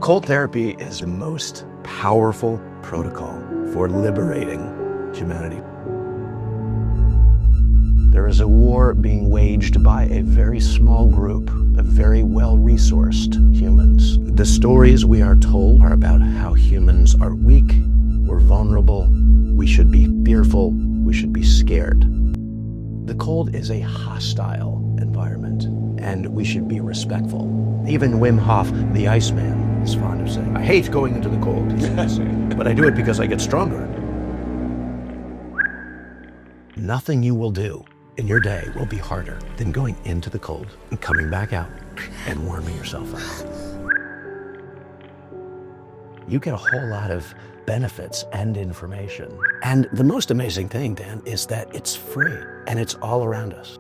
cold therapy is the most powerful protocol for liberating humanity. There is a war being waged by a very small group of very well-resourced humans. The stories we are told are about how humans are weak, we're vulnerable, we should be fearful, we should be scared. The cold is a hostile environment, and we should be respectful. Even Wim Hof, the Iceman, is fond of saying, "I hate going into the cold," he says, "but I do it because I get stronger." Nothing you will do in your day will be harder than going into the cold and coming back out and warming yourself up. You get a whole lot of benefits and information. And the most amazing thing, Dan, is that it's free and it's all around us.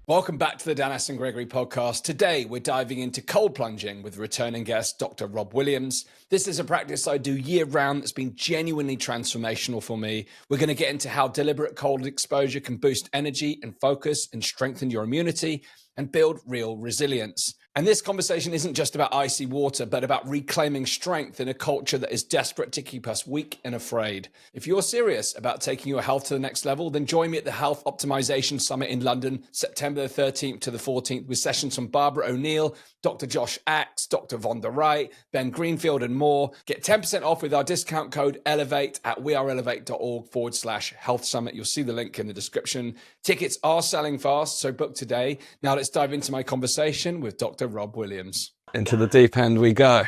Welcome back to the Dan Astin-Gregory podcast. Today, we're diving into cold plunging with returning guest, Dr. Rob Williams. This is a practice I do year-round that's been genuinely transformational for me. We're going to get into how deliberate cold exposure can boost energy and focus and strengthen your immunity and build real resilience. And this conversation isn't just about icy water, but about reclaiming strength in a culture that is desperate to keep us weak and afraid. If you're serious about taking your health to the next level, then join me at the Health Optimisation Summit in London, September the 13th to the 14th, with sessions from Barbara O'Neill, Dr. Josh Axe, Dr. Vonda Wright, Ben Greenfield, and more. Get 10% off with our discount code ELEVATE at weareelevate.org/health summit. You'll see the link in the description. Tickets are selling fast, so book today. Now let's dive into my conversation with Dr. Rob Williams. Into the deep end we go.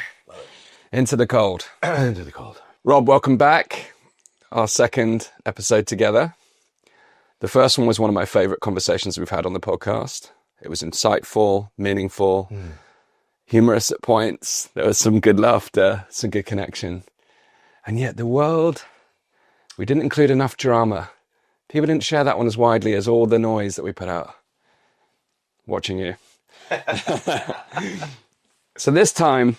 Into the cold. Into the cold. Rob, welcome back. Our second episode together. The first one was one of my favorite conversations we've had on the podcast. It was insightful, meaningful, humorous at points. There was some good laughter, some good connection. And yet the world, we didn't include enough drama. People didn't share that one as widely as all the noise that we put out. Watching you. So this time,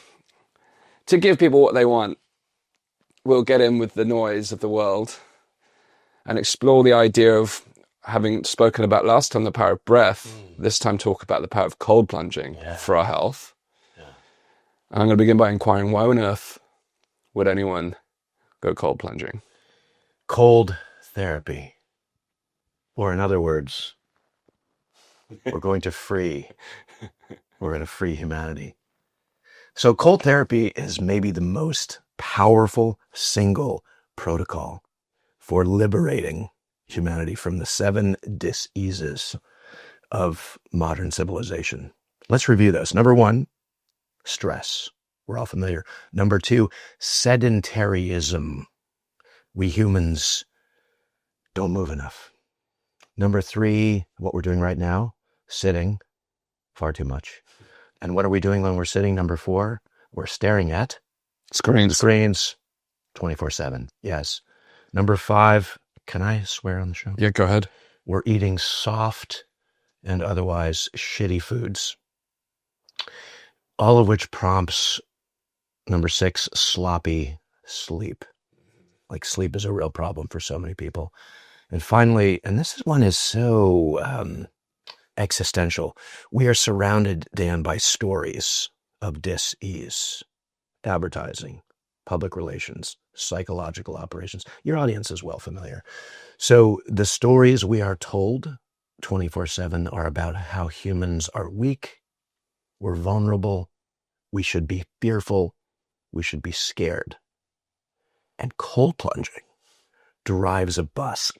to give people what they want, we'll get in with the noise of the world and explore the idea of, having spoken about last time the power of breath, this time talk about the power of cold plunging for our health. And I'm going to begin by inquiring, why on earth would anyone go cold plunging? Cold therapy. Or in other words, we're going to free humanity. So cold therapy is maybe the most powerful single protocol for liberating humanity from the 7 diseases of modern civilization. Let's review those. Number 1, stress. We're all familiar. Number 2, sedentaryism. We humans don't move enough. Number 3, what we're doing right now, sitting far too much. And what are we doing when we're sitting? Number 4, we're staring at screens 24/7. Yes. Number 5, can I swear on the show? Yeah, go ahead. We're eating soft and otherwise shitty foods. All of which prompts, number 6, sloppy sleep. Like sleep is a real problem for so many people. And finally, and this one is so existential, we are surrounded, Dan, by stories of dis-ease. Advertising, public relations, psychological operations. Your audience is well familiar. So the stories we are told 24/7 are about how humans are weak, we're vulnerable, we should be fearful, we should be scared. And cold plunging drives a bus,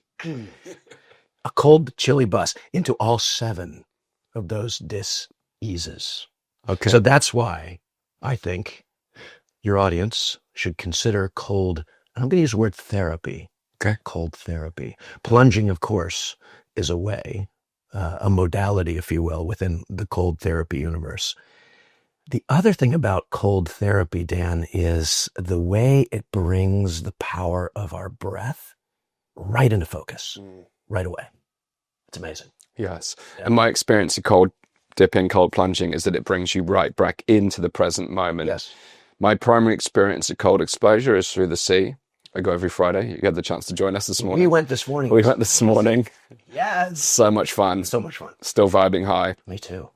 a cold, chilly bus, into all 7 of those dis-eases. Okay. So that's why I think your audience should consider cold, and I'm going to use the word therapy. Okay. Cold therapy. Plunging, of course, is a way, a modality, if you will, within the cold therapy universe. The other thing about cold therapy, Dan, is the way it brings the power of our breath right into focus, right away. It's amazing. Yes. Yeah. And my experience of cold plunging is that it brings you right back into the present moment. Yes. My primary experience of cold exposure is through the sea. I go every Friday. You had the chance to join us this morning. We went this morning. We went this morning. Yes. So much fun. So much fun. Still vibing high. Me too.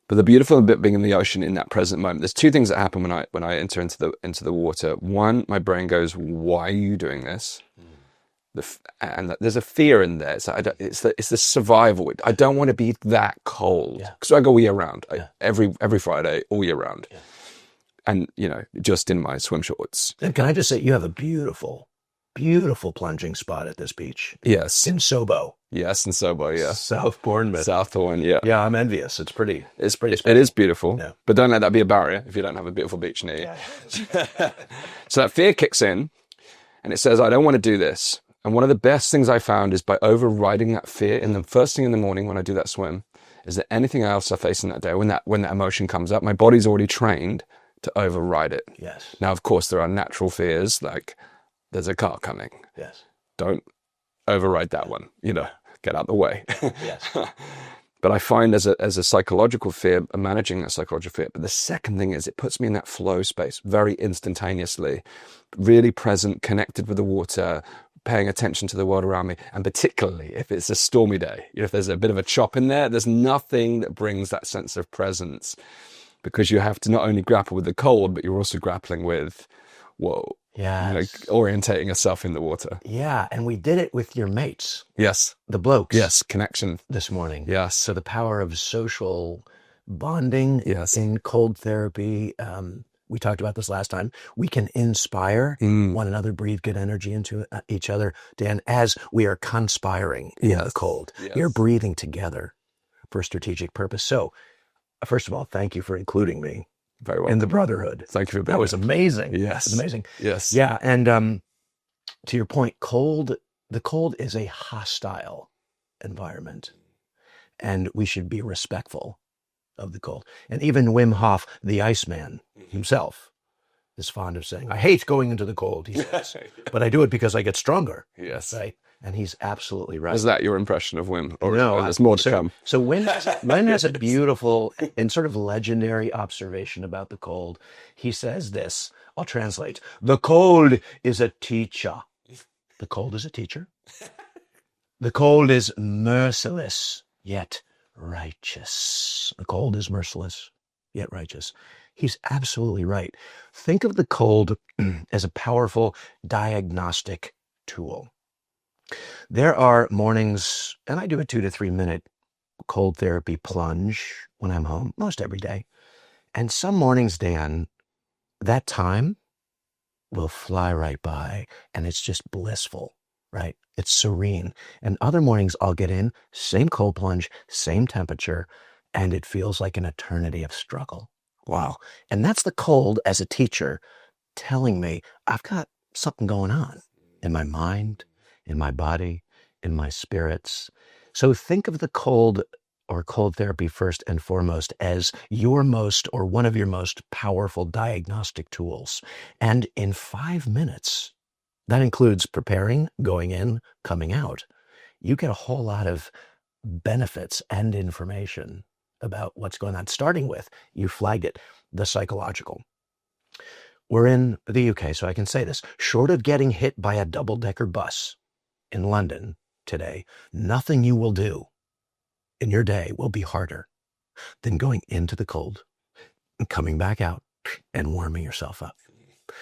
But the beautiful bit being in the ocean in that present moment, there's two things that happen when I enter into the water. One, my brain goes, "Why are you doing this?" And there's a fear in there. So it's the survival. I don't want to be that cold. So I go all year round, every Friday, all year round, and just in my swim shorts. And can I just say, you have a beautiful, beautiful plunging spot at this beach. Yes, in Sobo. Yes, in Sobo. Yeah, South Bournemouth. Southbourne. Yeah, yeah. I'm envious. It's pretty. It's pretty. It is beautiful. Yeah. But don't let that be a barrier if you don't have a beautiful beach near you. So that fear kicks in, and it says, "I don't want to do this." And one of the best things I found is by overriding that fear in the first thing in the morning when I do that swim, is that anything else I face in that day, when that emotion comes up, my body's already trained to override it. Yes. Now, of course, there are natural fears like there's a car coming. Yes. Don't override that one. Get out the way. Yes. But I find as a psychological fear, managing that psychological fear. But the second thing is it puts me in that flow space very instantaneously, really present, connected with the water, paying attention to the world around me. And particularly if it's a stormy day, if there's a bit of a chop in there's nothing that brings that sense of presence, because you have to not only grapple with the cold, but you're also grappling with, whoa, orientating yourself in the water. Yeah. And we did it with your mates. Yes. The blokes. Yes. Connection. This morning. Yes. So the power of social bonding in cold therapy. We talked about this last time. We can inspire one another, breathe good energy into each other, Dan, as we are conspiring in the cold. Yes. You're breathing together for strategic purpose. So, first of all, thank you for including me. Very well. In the brotherhood. Thank you for being That was amazing. Yes. It was amazing. Yes. Yeah. And to your point, the cold is a hostile environment, and we should be respectful of the cold. And even Wim Hof, the Iceman himself, is fond of saying, "I hate going into the cold," he says, "but I do it because I get stronger." Yes. Right? And he's absolutely right. Is that your impression of Wim? Or no, there's more to come? So Wim has a beautiful and sort of legendary observation about the cold. He says this, I'll translate: "The cold is a teacher." The cold is a teacher. The cold is merciless, yet righteous. The cold is merciless, yet righteous. He's absolutely right. Think of the cold as a powerful diagnostic tool. There are mornings, and I do a 2 to 3 minute cold therapy plunge when I'm home, most every day. And some mornings, Dan, that time will fly right by, and it's just blissful, right? It's serene. And other mornings I'll get in, same cold plunge, same temperature, and it feels like an eternity of struggle. Wow. And that's the cold as a teacher telling me I've got something going on in my mind, in my body, in my spirits. So think of the cold or cold therapy first and foremost as your most or one of your most powerful diagnostic tools. And in 5 minutes, that includes preparing, going in, coming out, you get a whole lot of benefits and information about what's going on, starting with, you flagged it, the psychological. We're in the UK, so I can say this. Short of getting hit by a double-decker bus in London today, nothing you will do in your day will be harder than going into the cold and coming back out and warming yourself up.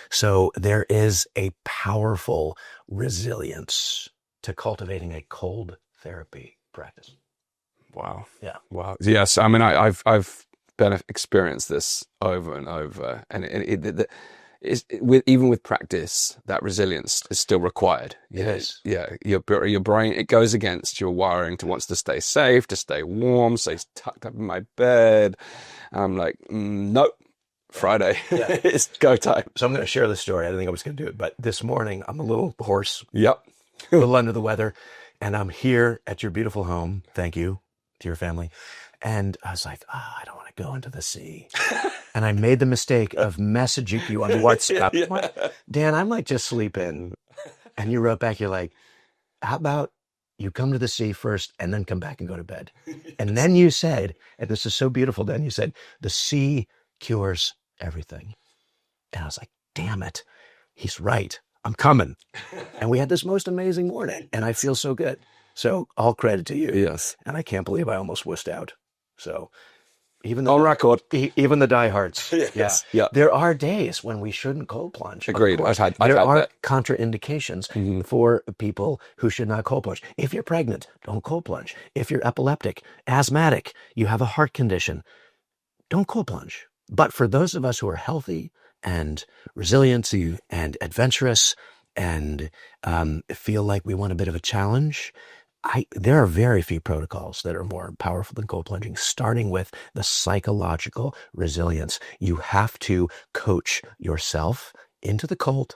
So there is a powerful resilience to cultivating a cold therapy practice. Wow. Yeah. Wow. Yes. I mean, I've experienced this over and over, and even with practice, that resilience is still required. Yes. Yeah. Your brain, it goes against your wiring to wants to stay safe, to stay warm, stay tucked up in my bed. I'm like, nope. Friday. Yeah. It's go time. So I'm going to share this story. I didn't think I was going to do it, but this morning I'm a little hoarse. Yep. A little under the weather, and I'm here at your beautiful home. Thank you to your family. And I was like, I don't want to go into the sea. And I made the mistake of messaging you on WhatsApp. Yeah. Like, Dan, I might just sleep in. And you wrote back, you're like, how about you come to the sea first and then come back and go to bed? And then you said, and this is so beautiful, Dan, you said, the sea cures everything. And I was like, damn it. He's right. I'm coming. And we had this most amazing morning, and I feel so good. So all credit to you. Yes. And I can't believe I almost wussed out. So even On record. even the diehards. Yes. Yeah. There are days when we shouldn't cold plunge. Agreed. Of course. I've there had are that. contraindications for people who should not cold plunge. If you're pregnant, don't cold plunge. If you're epileptic, asthmatic, you have a heart condition, don't cold plunge. But for those of us who are healthy and resilient and adventurous and feel like we want a bit of a challenge, there are very few protocols that are more powerful than cold plunging, starting with the psychological resilience. You have to coach yourself into the cold,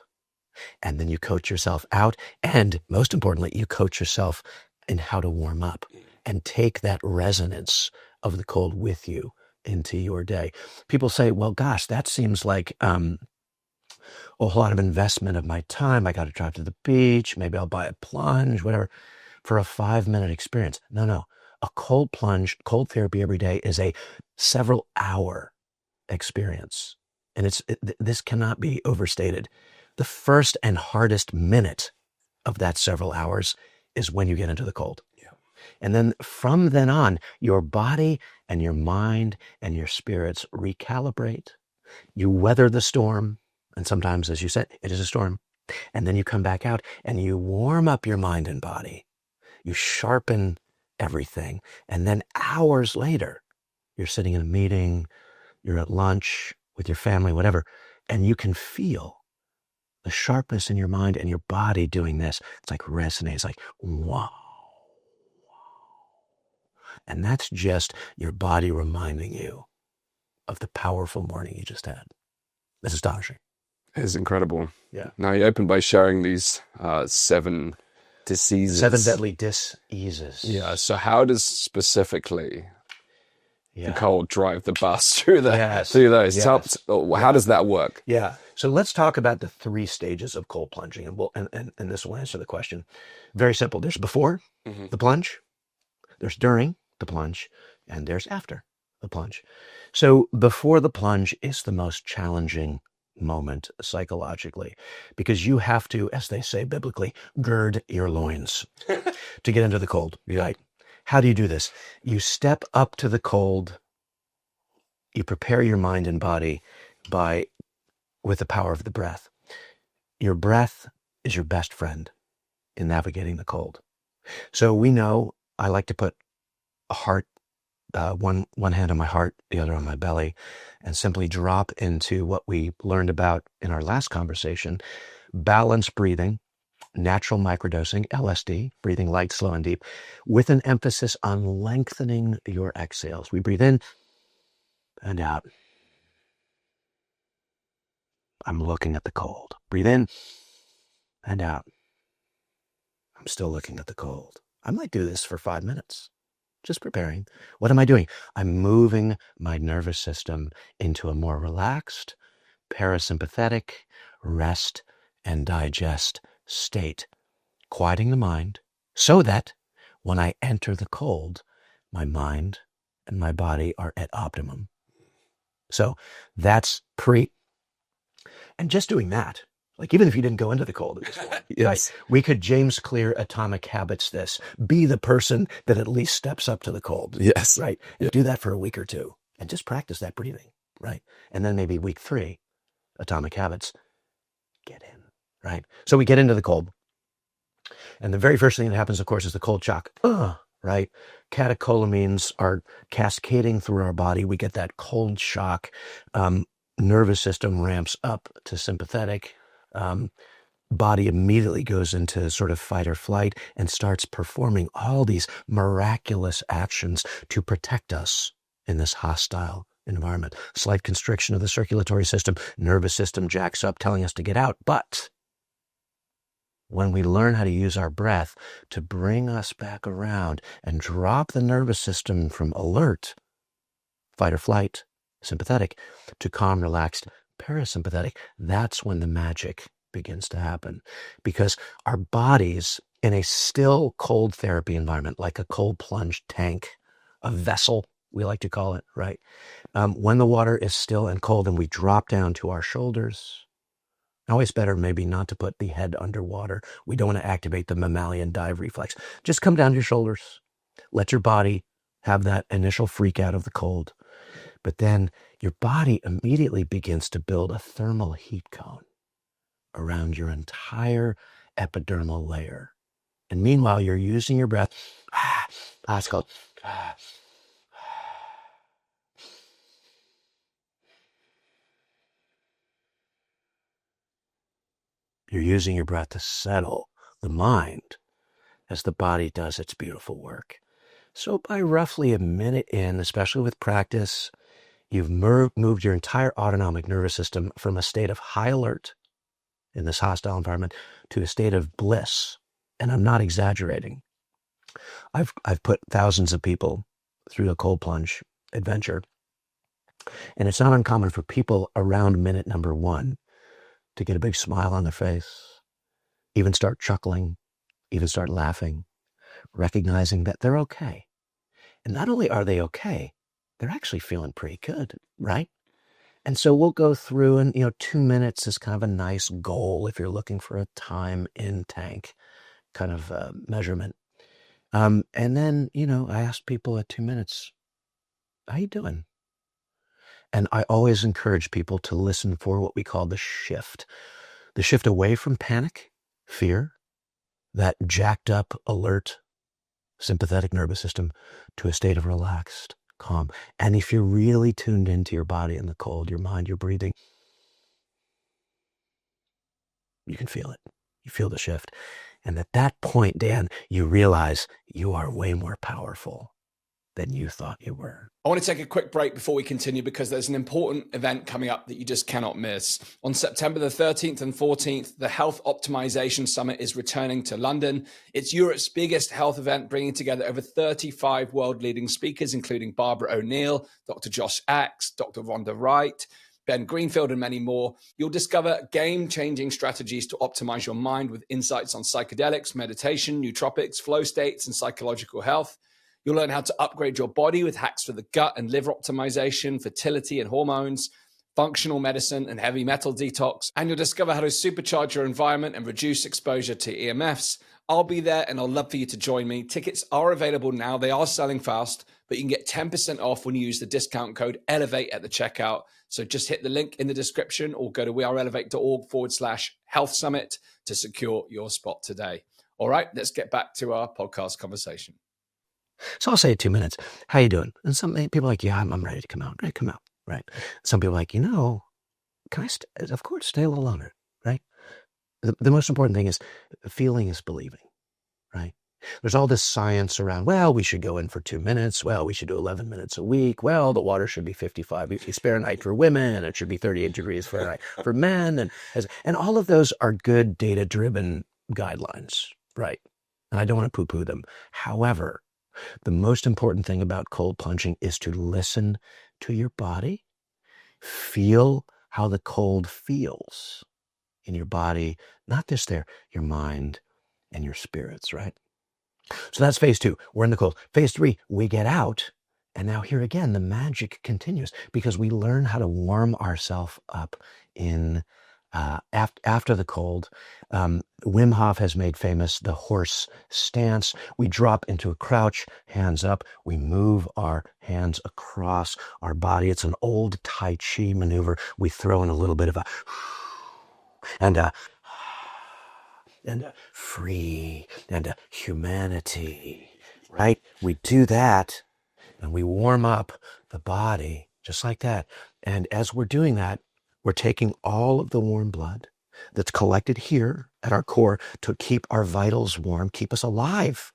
and then you coach yourself out. And most importantly, you coach yourself in how to warm up and take that resonance of the cold with you into your day. People say, well, gosh, that seems like a whole lot of investment of my time. I got to drive to the beach. Maybe I'll buy a plunge, whatever, for a 5-minute experience. No. A cold plunge, cold therapy every day is a several hour experience. And this cannot be overstated. The first and hardest minute of that several hours is when you get into the cold. Yeah. And then from then on, your body and your mind and your spirits recalibrate. You weather the storm. And sometimes, as you said, it is a storm. And then you come back out and you warm up your mind and body. You sharpen everything. And then hours later, you're sitting in a meeting, you're at lunch with your family, whatever, and you can feel the sharpness in your mind and your body doing this. It's like resonate. It's like, wow. And that's just your body reminding you of the powerful morning you just had. That's astonishing. It's incredible. Yeah. Now, you opened by sharing these 7 diseases. 7 deadly diseases. Yeah. So how does specifically the cold drive the bus through those? Yes. How does that work? Yeah. So let's talk about the 3 stages of cold plunging, and this will answer the question. Very simple. There's before the plunge, there's during the plunge, and there's after the plunge. So before the plunge is the most challenging moment psychologically, because you have to, as they say biblically, gird your loins to get into the cold. Right? How do you do this? You step up to the cold. You prepare your mind and body with the power of the breath. Your breath is your best friend in navigating the cold. So we know, I like to put a heart, one hand on my heart, the other on my belly, and simply drop into what we learned about in our last conversation: balanced breathing, natural microdosing, LSD, breathing light, slow, and deep, with an emphasis on lengthening your exhales. We breathe in and out. I'm looking at the cold. Breathe in and out. I'm still looking at the cold. I might do this for 5 minutes, just preparing. What am I doing? I'm moving my nervous system into a more relaxed, parasympathetic, rest and digest state, quieting the mind so that when I enter the cold, my mind and my body are at optimum. So that's and just doing that, like even if you didn't go into the cold at this point, Yes. right, we could James Clear Atomic Habits this. Be the person that at least steps up to the cold. Yes. Right. And do that for a week or 2 and just practice that breathing. Right. And then maybe week 3, Atomic Habits, get in. Right. So we get into the cold. And the very first thing that happens, of course, is the cold shock. Right. Catecholamines are cascading through our body. We get that cold shock. Nervous system ramps up to sympathetic. Body immediately goes into sort of fight or flight and starts performing all these miraculous actions to protect us in this hostile environment. Slight constriction of the circulatory system, nervous system jacks up, telling us to get out. But when we learn how to use our breath to bring us back around and drop the nervous system from alert, fight or flight, sympathetic, to calm, relaxed, parasympathetic, that's when the magic begins to happen. Because our bodies, in a still cold therapy environment, like a cold plunge tank, a vessel, we like to call it, right? When the water is still and cold and we drop down to our shoulders, Always better maybe not to put the head underwater. We don't want to activate the mammalian dive reflex. Just come down to your shoulders. Let your body have that initial freak out of the cold. But then your body immediately begins to build a thermal heat cone around your entire epidermal layer. And meanwhile, you're using your breath. It's called. You're using your breath to settle the mind as the body does its beautiful work. So by roughly a minute in, especially with practice, you've moved your entire autonomic nervous system from a state of high alert in this hostile environment to a state of bliss. And I'm not exaggerating. I've put thousands of people through a cold plunge adventure. And it's not uncommon for people around minute number 1 to get a big smile on their face, even start chuckling, even start laughing, recognizing that they're okay. And not only are they okay, they're actually feeling pretty good, right? And so we'll go through and, 2 minutes is kind of a nice goal if you're looking for a time in tank kind of measurement. And then, I ask people at 2 minutes, how you doing? And I always encourage people to listen for what we call the shift away from panic, fear, that jacked up, alert, sympathetic nervous system, to a state of relaxed, calm. And if you're really tuned into your body and the cold, your mind, your breathing, you can feel it. You feel the shift. And at that point, Dan, you realize you are way more powerful than you thought you were. I want to take a quick break before we continue because there's an important event coming up that you just cannot miss. On September the 13th and 14th, the Health Optimisation Summit is returning to London. It's Europe's biggest health event, bringing together over 35 world-leading speakers, including Barbara O'Neill, Dr. Josh Axe, Dr. Vonda Wright, Ben Greenfield, and many more. You'll discover game-changing strategies to optimize your mind with insights on psychedelics, meditation, nootropics, flow states, and psychological health. You'll learn how to upgrade your body with hacks for the gut and liver optimization, fertility and hormones, functional medicine and heavy metal detox. And you'll discover how to supercharge your environment and reduce exposure to EMFs. I'll be there and I'll love for you to join me. Tickets are available now. They are selling fast, but you can get 10% off when you use the discount code ELEVATE at the checkout. So just hit the link in the description or go to weareelevate.org/health summit to secure your spot today. All right, let's get back to our podcast conversation. So I'll say 2 minutes, how you doing? And some people are like, yeah, I'm ready to come out. Ready to come out, right? Some people are like, can I of course, stay a little longer, right? The most important thing is feeling is believing, right? There's all this science around, well, we should go in for 2 minutes. Well, we should do 11 minutes a week. Well, the water should be 55 degrees Fahrenheit for women. It should be 38 degrees Fahrenheit for men. And all of those are good data-driven guidelines, right? And I don't want to poo-poo them. However, the most important thing about cold plunging is to listen to your body, feel how the cold feels in your body, not just there, your mind and your spirits, right? So that's phase 2. We're in the cold. Phase 3, we get out. And now here again, the magic continues because we learn how to warm ourselves up in after the cold. Wim Hof has made famous the horse stance. We drop into a crouch, hands up. We move our hands across our body. It's an old Tai Chi maneuver. We throw in a little bit of a and a free and a humanity, right? We do that and we warm up the body just like that. And as we're doing that, we're taking all of the warm blood that's collected here at our core to keep our vitals warm, keep us alive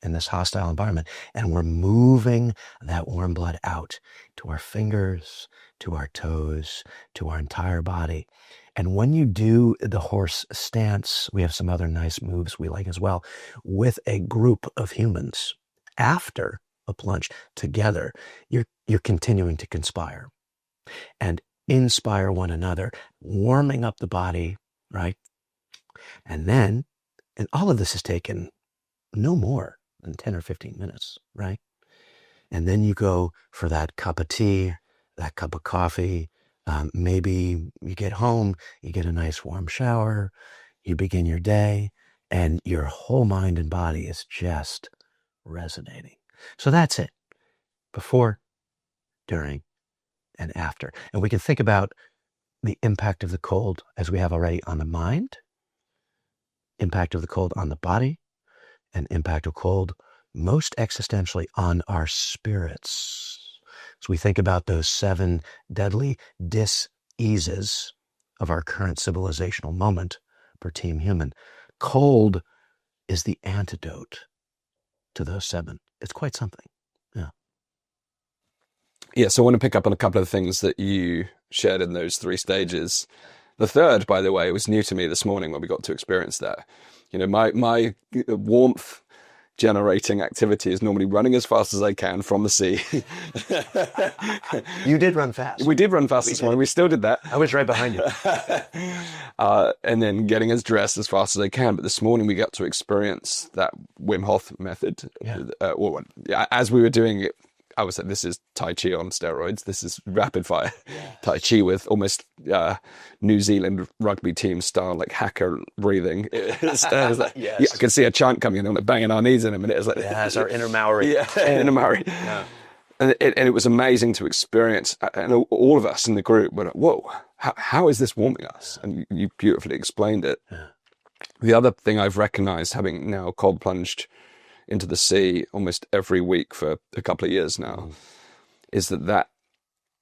in this hostile environment. And we're moving that warm blood out to our fingers, to our toes, to our entire body. And when you do the horse stance, we have some other nice moves we like as well, with a group of humans after a plunge together, you're continuing to conspire and inspire one another, warming up the body, right? And all of this has taken no more than 10 or 15 minutes, right? And then you go for that cup of tea, that cup of coffee, Maybe you get home, you get a nice warm shower, you begin your day, and your whole mind and body is just resonating. So that's it. Before, during, and after. And we can think about the impact of the cold, as we have already, on the mind, impact of the cold on the body, and impact of cold most existentially on our spirits. So we think about those 7 deadly dis-eases of our current civilizational moment for Team Human. Cold is the antidote to those 7. It's quite something. Yeah. Yeah, so I want to pick up on a couple of things that you shared in those 3 stages. The third, by the way, was new to me this morning when we got to experience that. You know, my warmth generating activity is normally running as fast as I can from the sea. You did run fast. We did run fast this morning. We still did that. I was right behind you. And then getting us dressed as fast as I can. But this morning we got to experience that Wim Hof method. Yeah. As we were doing it, I was like, this is Tai Chi on steroids. This is rapid fire Tai Chi with almost New Zealand rugby team style, like hacker breathing. I was like, Yes. yeah, I could see a chant coming in, like banging our knees in a minute. It was like, it's our inner Maori. Yeah, inner Maori. Yeah. And it was amazing to experience. And all of us in the group were like, whoa, how is this warming us? And you beautifully explained it. Yeah. The other thing I've recognized, having now cold plunged into the sea almost every week for a couple of years now, is that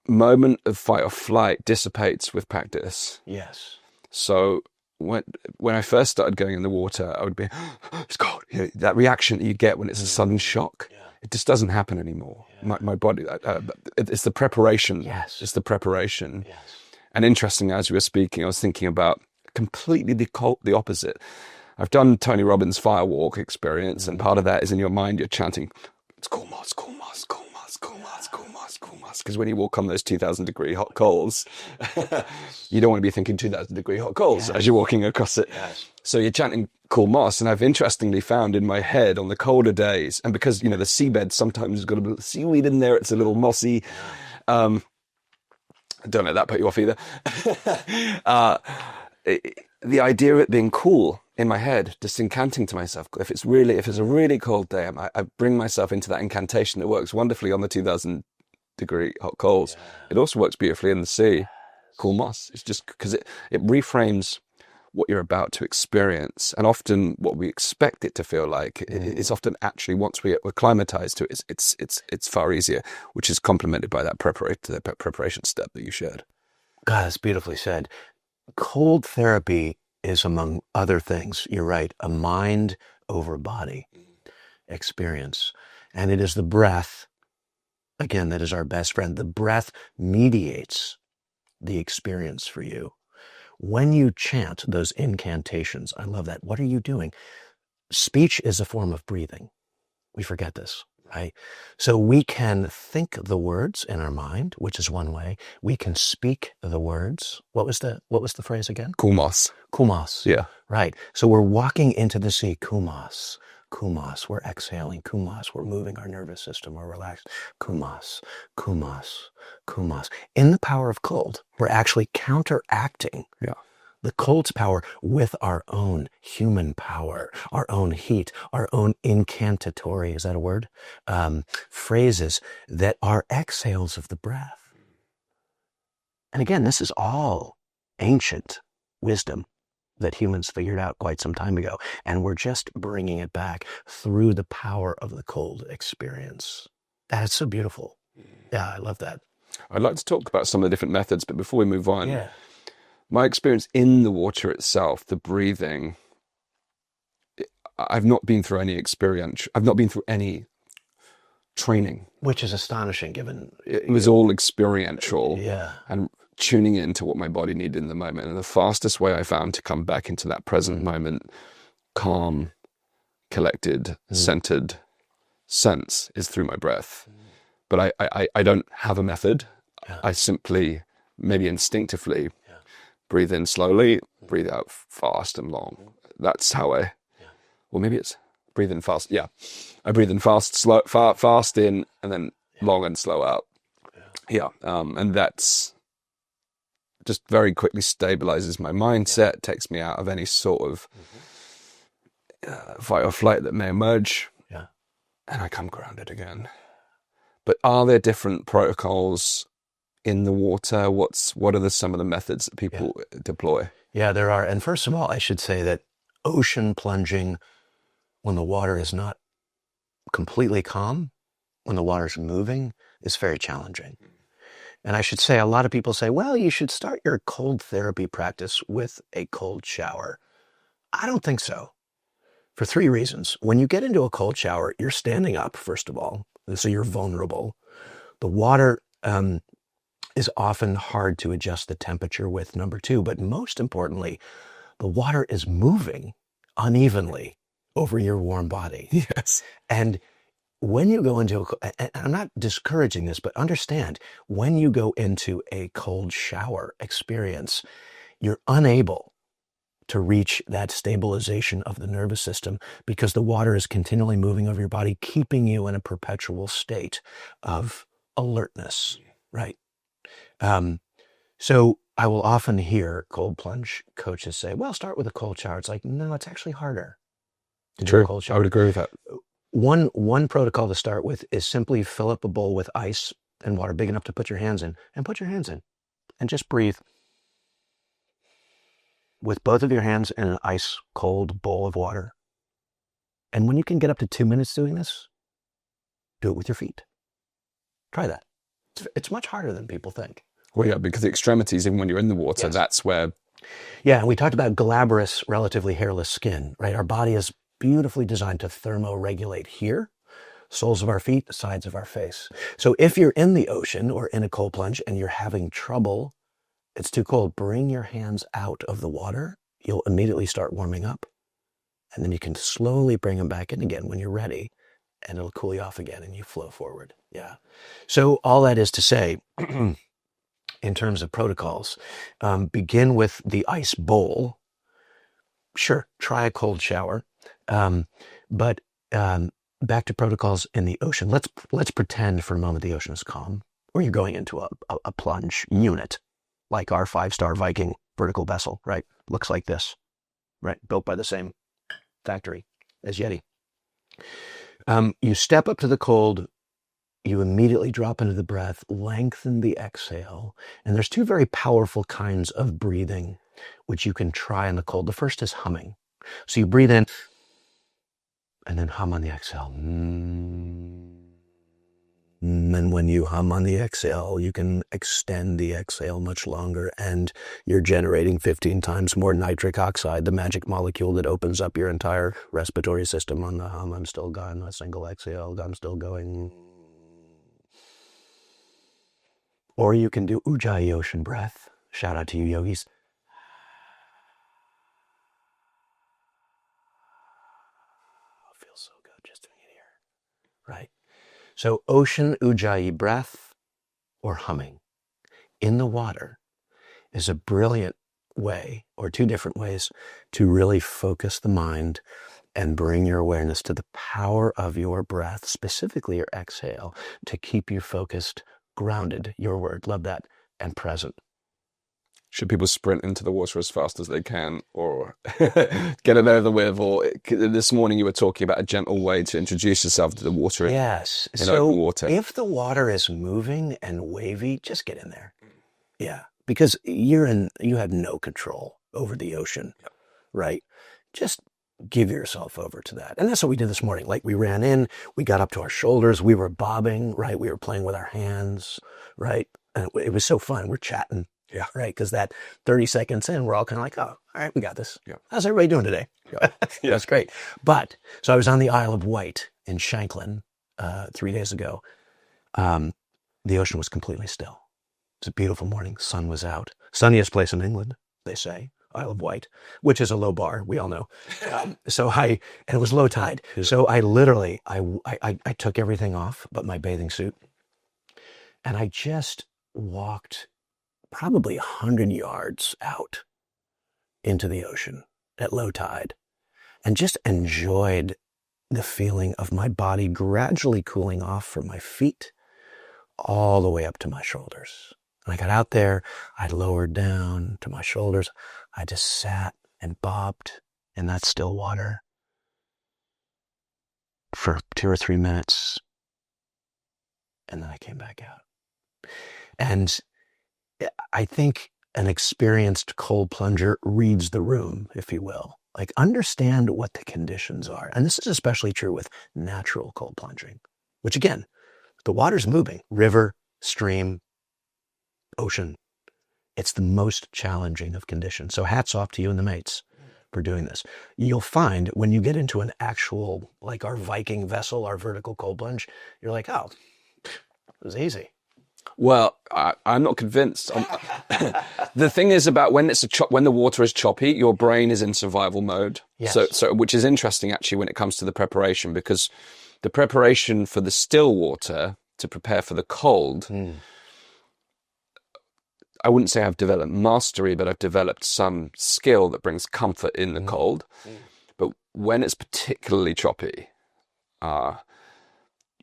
moment of fight or flight dissipates with practice. Yes. So when I first started going in the water, I would be, it's cold. You know, that reaction that you get when it's a sudden shock, it just doesn't happen anymore. Yeah. My body, it's the preparation. Yes. It's the preparation. Yes. And interesting, as we were speaking, I was thinking about completely the opposite. I've done Tony Robbins' firewalk experience, and part of that is in your mind, you're chanting, it's cool moss, cool moss, cool moss, cool moss, cool moss, cool moss. Because when you walk on those 2,000-degree hot coals, you don't want to be thinking 2,000-degree hot coals as you're walking across it. Yes. So you're chanting cool moss, and I've interestingly found in my head on the colder days, and because, you know, the seabed sometimes has got a bit of seaweed in there, it's a little mossy. Don't let that put you off either. The idea of it being cool in my head, just incanting to myself. If it's a really cold day, I bring myself into that incantation that works wonderfully on the 2,000-degree hot coals. Yeah. It also works beautifully in the sea. Yes. Cool moss. It's just because it reframes what you're about to experience, and often what we expect it to feel like is often actually, once we're acclimatized to it, it's far easier, which is complemented by that preparation step that you shared. God, that's beautifully said. Cold therapy is, among other things, you're right, a mind over body experience. And it is the breath, again, that is our best friend. The breath mediates the experience for you. When you chant those incantations, I love that. What are you doing? Speech is a form of breathing. We forget this. Right? So we can think the words in our mind, which is one way. We can speak the words. What was the phrase again? Kumos. Kumos. Yeah. Right. So we're walking into the sea. Kumos. Kumos. We're exhaling. Kumos. We're moving our nervous system. We're relaxed. Kumos. Kumos. Kumos. In the power of cold, we're actually counteracting the cold's power with our own human power, our own heat, our own incantatory, is that a word? Phrases that are exhales of the breath. And again, this is all ancient wisdom that humans figured out quite some time ago. And we're just bringing it back through the power of the cold experience. That is so beautiful. Yeah, I love that. I'd like to talk about some of the different methods, but before we move on, my experience in the water itself, the breathing, I've not been through any experience. I've not been through any training. Which is astonishing, given... It was all experiential. Yeah. And tuning into what my body needed in the moment. And the fastest way I found to come back into that present moment, calm, collected, centered sense, is through my breath. But I don't have a method. Yeah. I simply, maybe instinctively, breathe in slowly, breathe out fast and long. That's how well, maybe it's breathe in fast. Yeah. I breathe in fast, slow, fast in, and then long and slow out. Yeah. And that's just very quickly stabilizes my mindset, takes me out of any sort of fight or flight that may emerge, and I come grounded again. But are there different protocols in the water? What are some of the methods that people deploy? Yeah, there are. And first of all, I should say that ocean plunging, when the water is not completely calm, when the water's moving, is very challenging. And I should say, a lot of people say, well, you should start your cold therapy practice with a cold shower. I don't think so, for 3 reasons. When you get into a cold shower, you're standing up, first of all, so you're vulnerable. The water is often hard to adjust the temperature with, number 2. But most importantly, the water is moving unevenly over your warm body. Yes. And when you go into, and I'm not discouraging this, but understand, when you go into a cold shower experience, you're unable to reach that stabilization of the nervous system because the water is continually moving over your body, keeping you in a perpetual state of alertness, right? So I will often hear cold plunge coaches say, well, start with a cold shower. It's like, no, it's actually harder to do a cold shower. I would agree with that. One protocol to start with is simply fill up a bowl with ice and water big enough to put your hands in, and just breathe with both of your hands in an ice cold bowl of water. And when you can get up to 2 minutes doing this, do it with your feet. Try that. It's much harder than people think. Well, yeah, because the extremities, even when you're in the water, that's where... Yeah, and we talked about glabrous, relatively hairless skin, right? Our body is beautifully designed to thermoregulate here, soles of our feet, the sides of our face. So if you're in the ocean or in a cold plunge and you're having trouble, it's too cold, bring your hands out of the water. You'll immediately start warming up. And then you can slowly bring them back in again when you're ready, and it'll cool you off again and you flow forward. Yeah. So all that is to say, in terms of protocols, begin with the ice bowl. Sure, try a cold shower. But back to protocols in the ocean. Let's pretend for a moment the ocean is calm, or you're going into a plunge unit, like our 5-star Viking vertical vessel, right? Looks like this, right? Built by the same factory as Yeti. You step up to the cold, you immediately drop into the breath, lengthen the exhale. And there's 2 very powerful kinds of breathing, which you can try in the cold. The first is humming. So you breathe in and then hum on the exhale. And when you hum on the exhale, you can extend the exhale much longer, and you're generating 15 times more nitric oxide, the magic molecule that opens up your entire respiratory system on the hum. I'm still going, a single exhale, I'm still going. Or you can do Ujjayi ocean breath. Shout out to you yogis. Oh, feels so good just doing it here. Right. So ocean Ujjayi breath or humming in the water is a brilliant way, or 2 different ways, to really focus the mind and bring your awareness to the power of your breath, specifically your exhale, to keep you focused, grounded, your word, love that, and present. Should people sprint into the water as fast as they can, or get it over with? Or this morning you were talking about a gentle way to introduce yourself to the water. Yes. In so open water. If the water is moving and wavy, just get in there. Yeah. Because you have no control over the ocean, right? Just give yourself over to that. And that's what we did this morning. Like, we ran in, we got up to our shoulders, we were bobbing, right? We were playing with our hands, right? And it was so fun. We're chatting. Yeah. Right. Because that 30 seconds in, we're all kind of like, oh, all right, we got this. Yeah. How's everybody doing today? That's great. But so I was on the Isle of Wight in Shanklin 3 days ago. The ocean was completely still. It's a beautiful morning. Sun was out. Sunniest place in England, they say. Isle of Wight, which is a low bar, we all know. And it was low tide. So I literally, I took everything off but my bathing suit, and I just walked probably 100 yards out into the ocean at low tide and just enjoyed the feeling of my body gradually cooling off from my feet all the way up to my shoulders. And I got out there, I lowered down to my shoulders. I just sat and bobbed in that still water for 2 or 3 minutes. And then I came back out. And I think an experienced cold plunger reads the room, if you will. Like, understand what the conditions are. And this is especially true with natural cold plunging, which again, the water's moving, river, stream, ocean. It's the most challenging of conditions. So hats off to you and the mates for doing this. You'll find when you get into an actual, like our Viking vessel, our vertical cold plunge, you're like, oh, it was easy. Well, I'm not convinced. The thing is about when when the water is choppy, your brain is in survival mode. Yes. So which is interesting actually when it comes to the preparation, because the preparation for the still water to prepare for the cold, I wouldn't say I've developed mastery, but I've developed some skill that brings comfort in the cold. But when it's particularly choppy,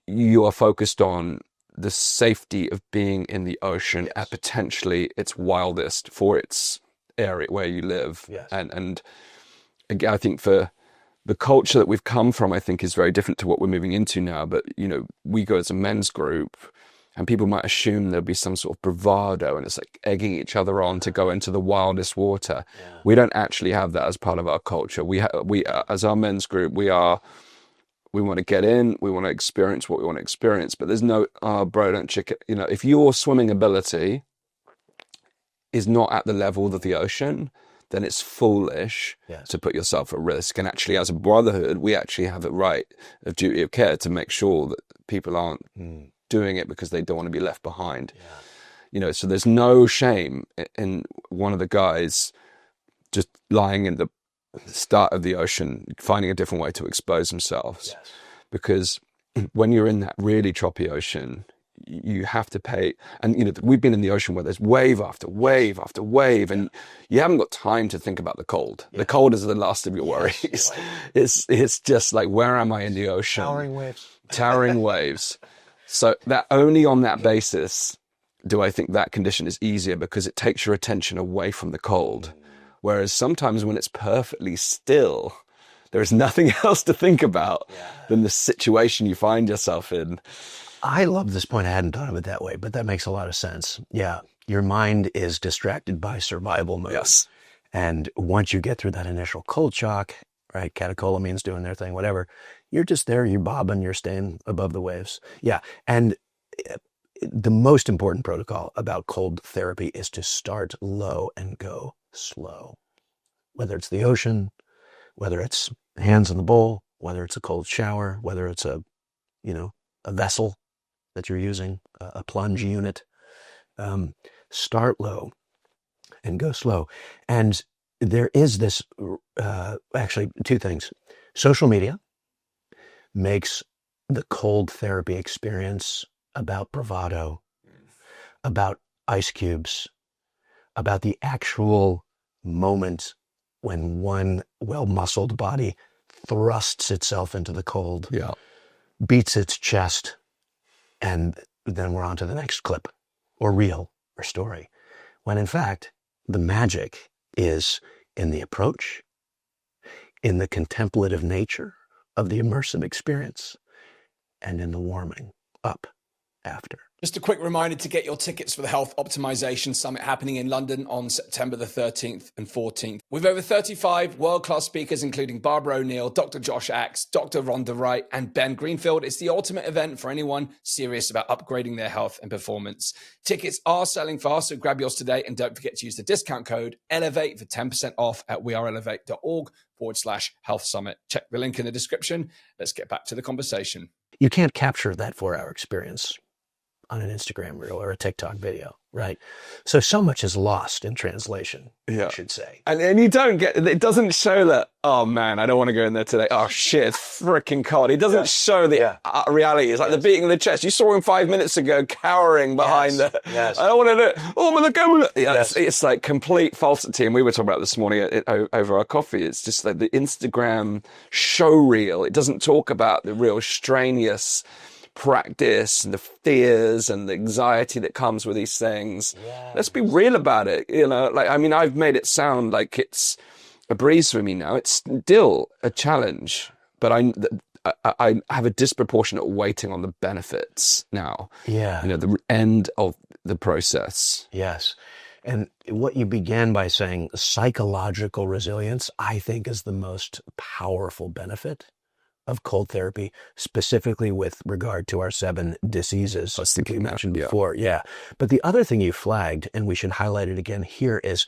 you are focused on the safety of being in the ocean at potentially its wildest for its area where you live. Yes. And again, I think for the culture that we've come from, I think is very different to what we're moving into now. But, you know, we go as a men's group and people might assume there'll be some sort of bravado and it's like egging each other on to go into the wildest water. Yeah. We don't actually have that as part of our culture. We as our men's group, we want to get in, we want to experience what we want to experience, but there's no, bro, don't chicken. You know, if your swimming ability is not at the level of the ocean, then it's foolish to put yourself at risk. And actually, as a brotherhood, we actually have a right of duty of care to make sure that people aren't doing it because they don't want to be left behind. Yeah. You know, so there's no shame in one of the guys just lying in the start of the ocean, finding a different way to expose themselves. Yes. Because when you're in that really choppy ocean, you have to pay. And, you know, we've been in the ocean where there's wave after wave after wave, and you haven't got time to think about the cold. Yeah. The cold is the last of your worries. It's just like, where am I in the ocean? Towering waves. So that only on that basis do I think that condition is easier, because it takes your attention away from the cold. Whereas sometimes when it's perfectly still, there is nothing else to think about than the situation you find yourself in. I love this point. I hadn't thought of it that way, but that makes a lot of sense. Yeah. Your mind is distracted by survival mode. Yes. And once you get through that initial cold shock, right, catecholamines doing their thing, whatever, you're just there, you're bobbing, you're staying above the waves. Yeah. And the most important protocol about cold therapy is to start low and go slow. Whether it's the ocean, whether it's hands in the bowl, whether it's a cold shower, whether it's a vessel that you're using, a plunge unit, start low and go slow. And there is this, actually two things. Social media makes the cold therapy experience about bravado, about ice cubes, about the actual moment when one well-muscled body thrusts itself into the cold, beats its chest, and then we're on to the next clip or reel or story. When in fact, the magic is in the approach, in the contemplative nature of the immersive experience, and in the warming up after. Just a quick reminder to get your tickets for the Health Optimisation Summit happening in London on September the 13th and 14th. With over 35 world-class speakers, including Barbara O'Neill, Dr. Josh Axe, Dr. Vonda Wright, and Ben Greenfield, it's the ultimate event for anyone serious about upgrading their health and performance. Tickets are selling fast, so grab yours today, and don't forget to use the discount code ELEVATE for 10% off at weareelevate.org/health summit. Check the link in the description. Let's get back to the conversation. You can't capture that 4-hour experience on an Instagram reel or a TikTok video, right? So much is lost in translation, I should say. And you don't get, it doesn't show that, oh man, I don't want to go in there today. Oh shit, it's freaking cold. It doesn't show the reality. It's like the beating of the chest. You saw him 5 minutes ago cowering behind I don't want to do it. Oh, I'm going to go with it. It's like complete falsity. And we were talking about this morning over our coffee. It's just like the Instagram show reel. It doesn't talk about the real strenuous practice and the fears and the anxiety that comes with these things. Yes. Let's be real about it. You know, like, I mean, I've made it sound like it's a breeze for me now. It's still a challenge, but I have a disproportionate weighting on the benefits now. Yeah. You know, the end of the process. Yes. And what you began by saying, psychological resilience, I think is the most powerful benefit of cold therapy, specifically with regard to our 7 diseases I was thinking we that, mentioned yeah. before. Yeah. But the other thing you flagged, and we should highlight it again here, is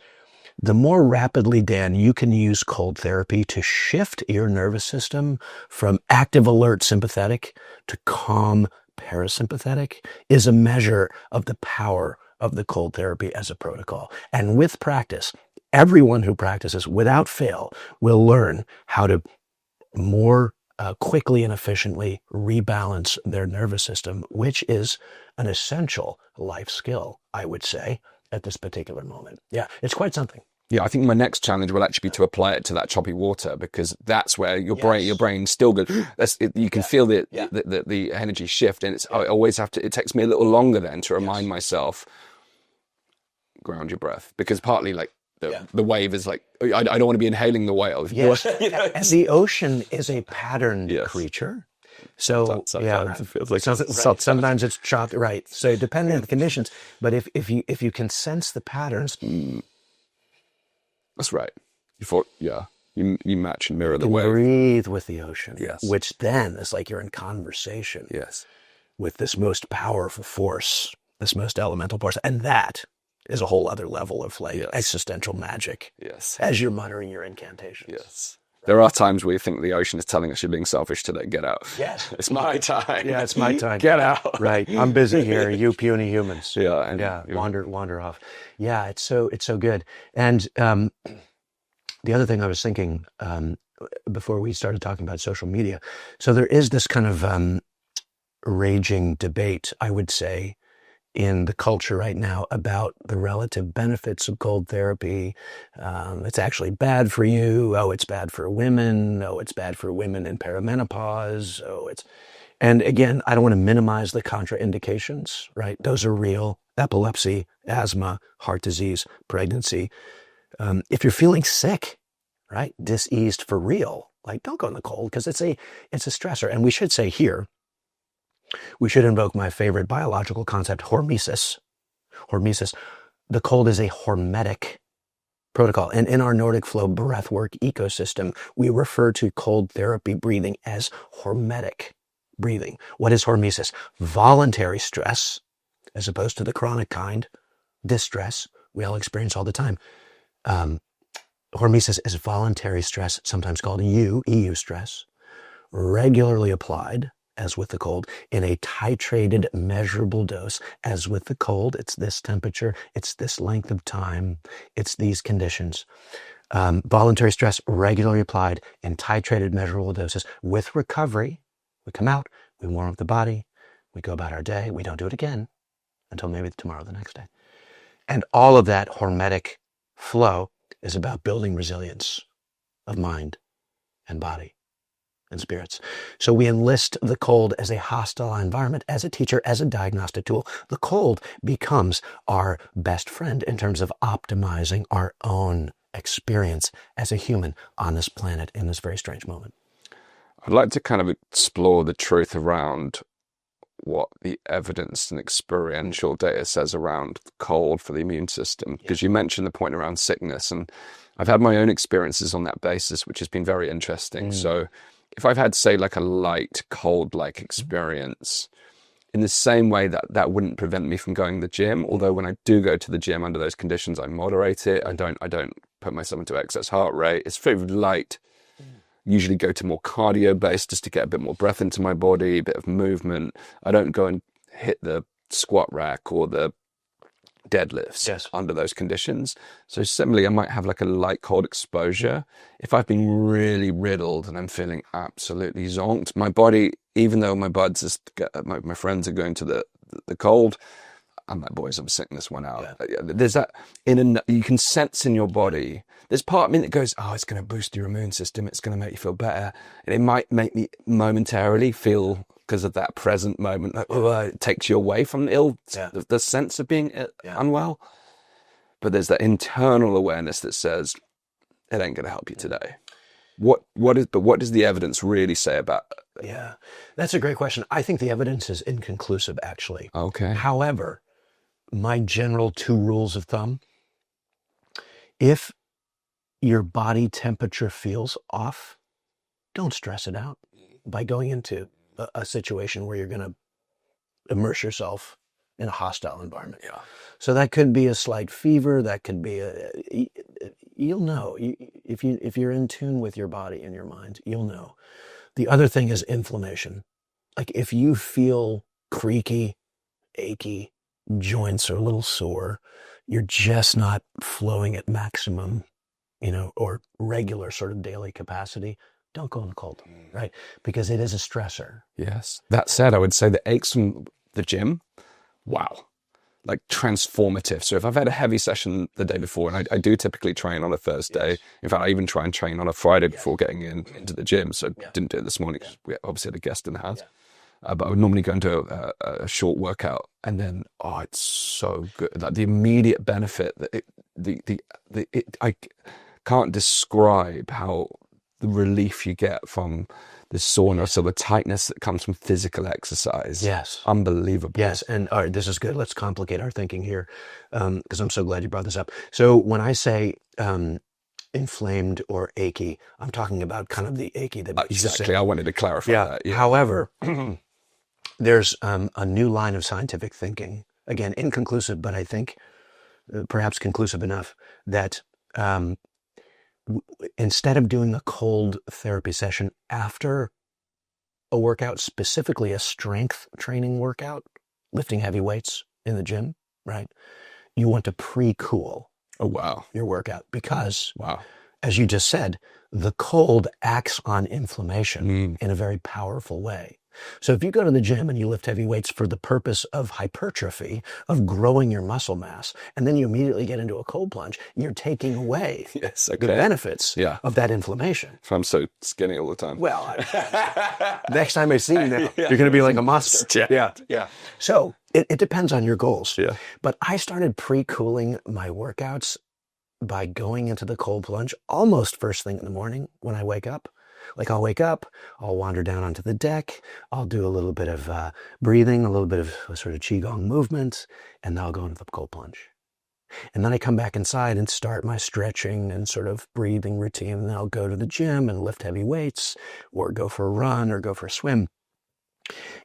the more rapidly, Dan, you can use cold therapy to shift your nervous system from active, alert, sympathetic to calm, parasympathetic is a measure of the power of the cold therapy as a protocol. And with practice, everyone who practices without fail will learn how to more quickly and efficiently rebalance their nervous system, which is an essential life skill, I would say, at this particular moment. Yeah, it's quite something. Yeah, I think my next challenge will actually be to apply it to that choppy water, because that's where your Yes. brain still goes. You can feel Yeah. the energy shift, and I always have to. It takes me a little longer then to remind myself, ground your breath, because partly like the wave is like, I don't want to be inhaling the whale. Yes. You know, And the ocean is a patterned Yes. creature. So sometimes it feels like sometimes it's choppy, right? So depending on the conditions, but if you can sense the patterns, that's right. You match and mirror the you wave. breathe with the ocean. Yes. Which then is like you're in conversation Yes. with this most powerful force, this most elemental force, and that is a whole other level of like Yes. existential magic. Yes. As you're muttering your incantations. Yes. There are times where you think the ocean is telling us you're being selfish today. Get out. Yes. It's my time. Yeah, it's my time. Get out. Right. I'm busy here. You puny humans. Yeah. And Wander off. Yeah, it's so good. And the other thing I was thinking before we started talking about social media, so there is this kind of raging debate, I would say, in the culture right now about the relative benefits of cold therapy. It's actually bad for you. Oh, it's bad for women. Oh, it's bad for women in perimenopause. And again, I don't want to minimize the contraindications, right? Those are real: epilepsy, asthma, heart disease, pregnancy. If you're feeling sick, right, diseased for real, like, don't go in the cold, because it's a stressor. And we should say here, we should invoke my favorite biological concept, hormesis. Hormesis. The cold is a hormetic protocol. And in our Nordic flow breathwork ecosystem, we refer to cold therapy breathing as hormetic breathing. What is hormesis? Voluntary stress, as opposed to the chronic kind, distress we all experience all the time. Hormesis is voluntary stress, sometimes called EU stress, regularly applied, as with the cold, in a titrated, measurable dose. As with the cold, it's this temperature, it's this length of time, it's these conditions. Voluntary stress regularly applied in titrated, measurable doses. With recovery, we come out, we warm up the body, we go about our day, we don't do it again until maybe tomorrow, the next day. And all of that hormetic flow is about building resilience of mind and body and spirits. So we enlist the cold as a hostile environment, as a teacher, as a diagnostic tool. The cold becomes our best friend in terms of optimizing our own experience as a human on this planet in this very strange moment. I'd like to kind of explore the truth around what the evidence and experiential data says around cold for the immune system, because you mentioned the point around sickness, and I've had my own experiences on that basis, which has been very interesting. So if I've had, say, like a light cold-like experience, in the same way that wouldn't prevent me from going to the gym, although when I do go to the gym under those conditions, I moderate it. I don't put myself into excess heart rate. It's very light. Usually go to more cardio based just to get a bit more breath into my body, a bit of movement. I don't go and hit the squat rack or the deadlifts under those conditions. So similarly, I might have like a light cold exposure. If I've been really riddled and I'm feeling absolutely zonked, my body, even though my friends are going to the cold, I'm like, boys, I'm sitting this one out. There's that you can sense in your body. There's part of me that goes, oh, it's going to boost your immune system. It's going to make you feel better. And it might make me momentarily feel, because of that present moment, like, it takes you away from the sense of being unwell. But there's that internal awareness that says, it ain't going to help you today. What does the evidence really say about it? Yeah, that's a great question. I think the evidence is inconclusive, actually. Okay. However, my general 2 rules of thumb, if your body temperature feels off, don't stress it out by going into a situation where you're going to immerse yourself in a hostile environment. Yeah. So that could be a slight fever. That could be you'll know if you're in tune with your body and your mind, you'll know. The other thing is inflammation. Like if you feel creaky, achy, joints are a little sore, you're just not flowing at maximum, or regular sort of daily capacity, don't go in the cold, right? Because it is a stressor. Yes. That said, I would say the aches from the gym, wow, like transformative. So if I've had a heavy session the day before, and I do typically train on a Thursday. Yes. In fact, I even try and train on a Friday before getting into the gym. So didn't do it this morning because we obviously had a guest in the house. Yeah. But I would normally go into a short workout, and then it's so good. Like the immediate benefit that I can't describe how the relief you get from the sauna, so the tightness that comes from physical exercise. Yes. Unbelievable. Yes. And all right, this is good. Let's complicate our thinking here, because I'm so glad you brought this up. So when I say inflamed or achy, I'm talking about kind of the achy that makes you sick. Exactly. I wanted to clarify that. Yeah. However, there's a new line of scientific thinking, again, inconclusive, but I think perhaps conclusive enough that instead of doing a cold therapy session after a workout, specifically a strength training workout, lifting heavy weights in the gym, right? You want to pre-cool your workout because, as you just said, the cold acts on inflammation in a very powerful way. So if you go to the gym and you lift heavy weights for the purpose of hypertrophy, of growing your muscle mass, and then you immediately get into a cold plunge, you're taking away the benefits of that inflammation. So I'm so skinny all the time. Well, next time I see you now, you're going to be like a monster. Yeah. So it depends on your goals. Yeah. But I started pre-cooling my workouts by going into the cold plunge almost first thing in the morning when I wake up. Like I'll wake up, I'll wander down onto the deck, I'll do a little bit of breathing, a little bit of a sort of qigong movement, and then I'll go into the cold plunge. And then I come back inside and start my stretching and sort of breathing routine, and then I'll go to the gym and lift heavy weights, or go for a run, or go for a swim.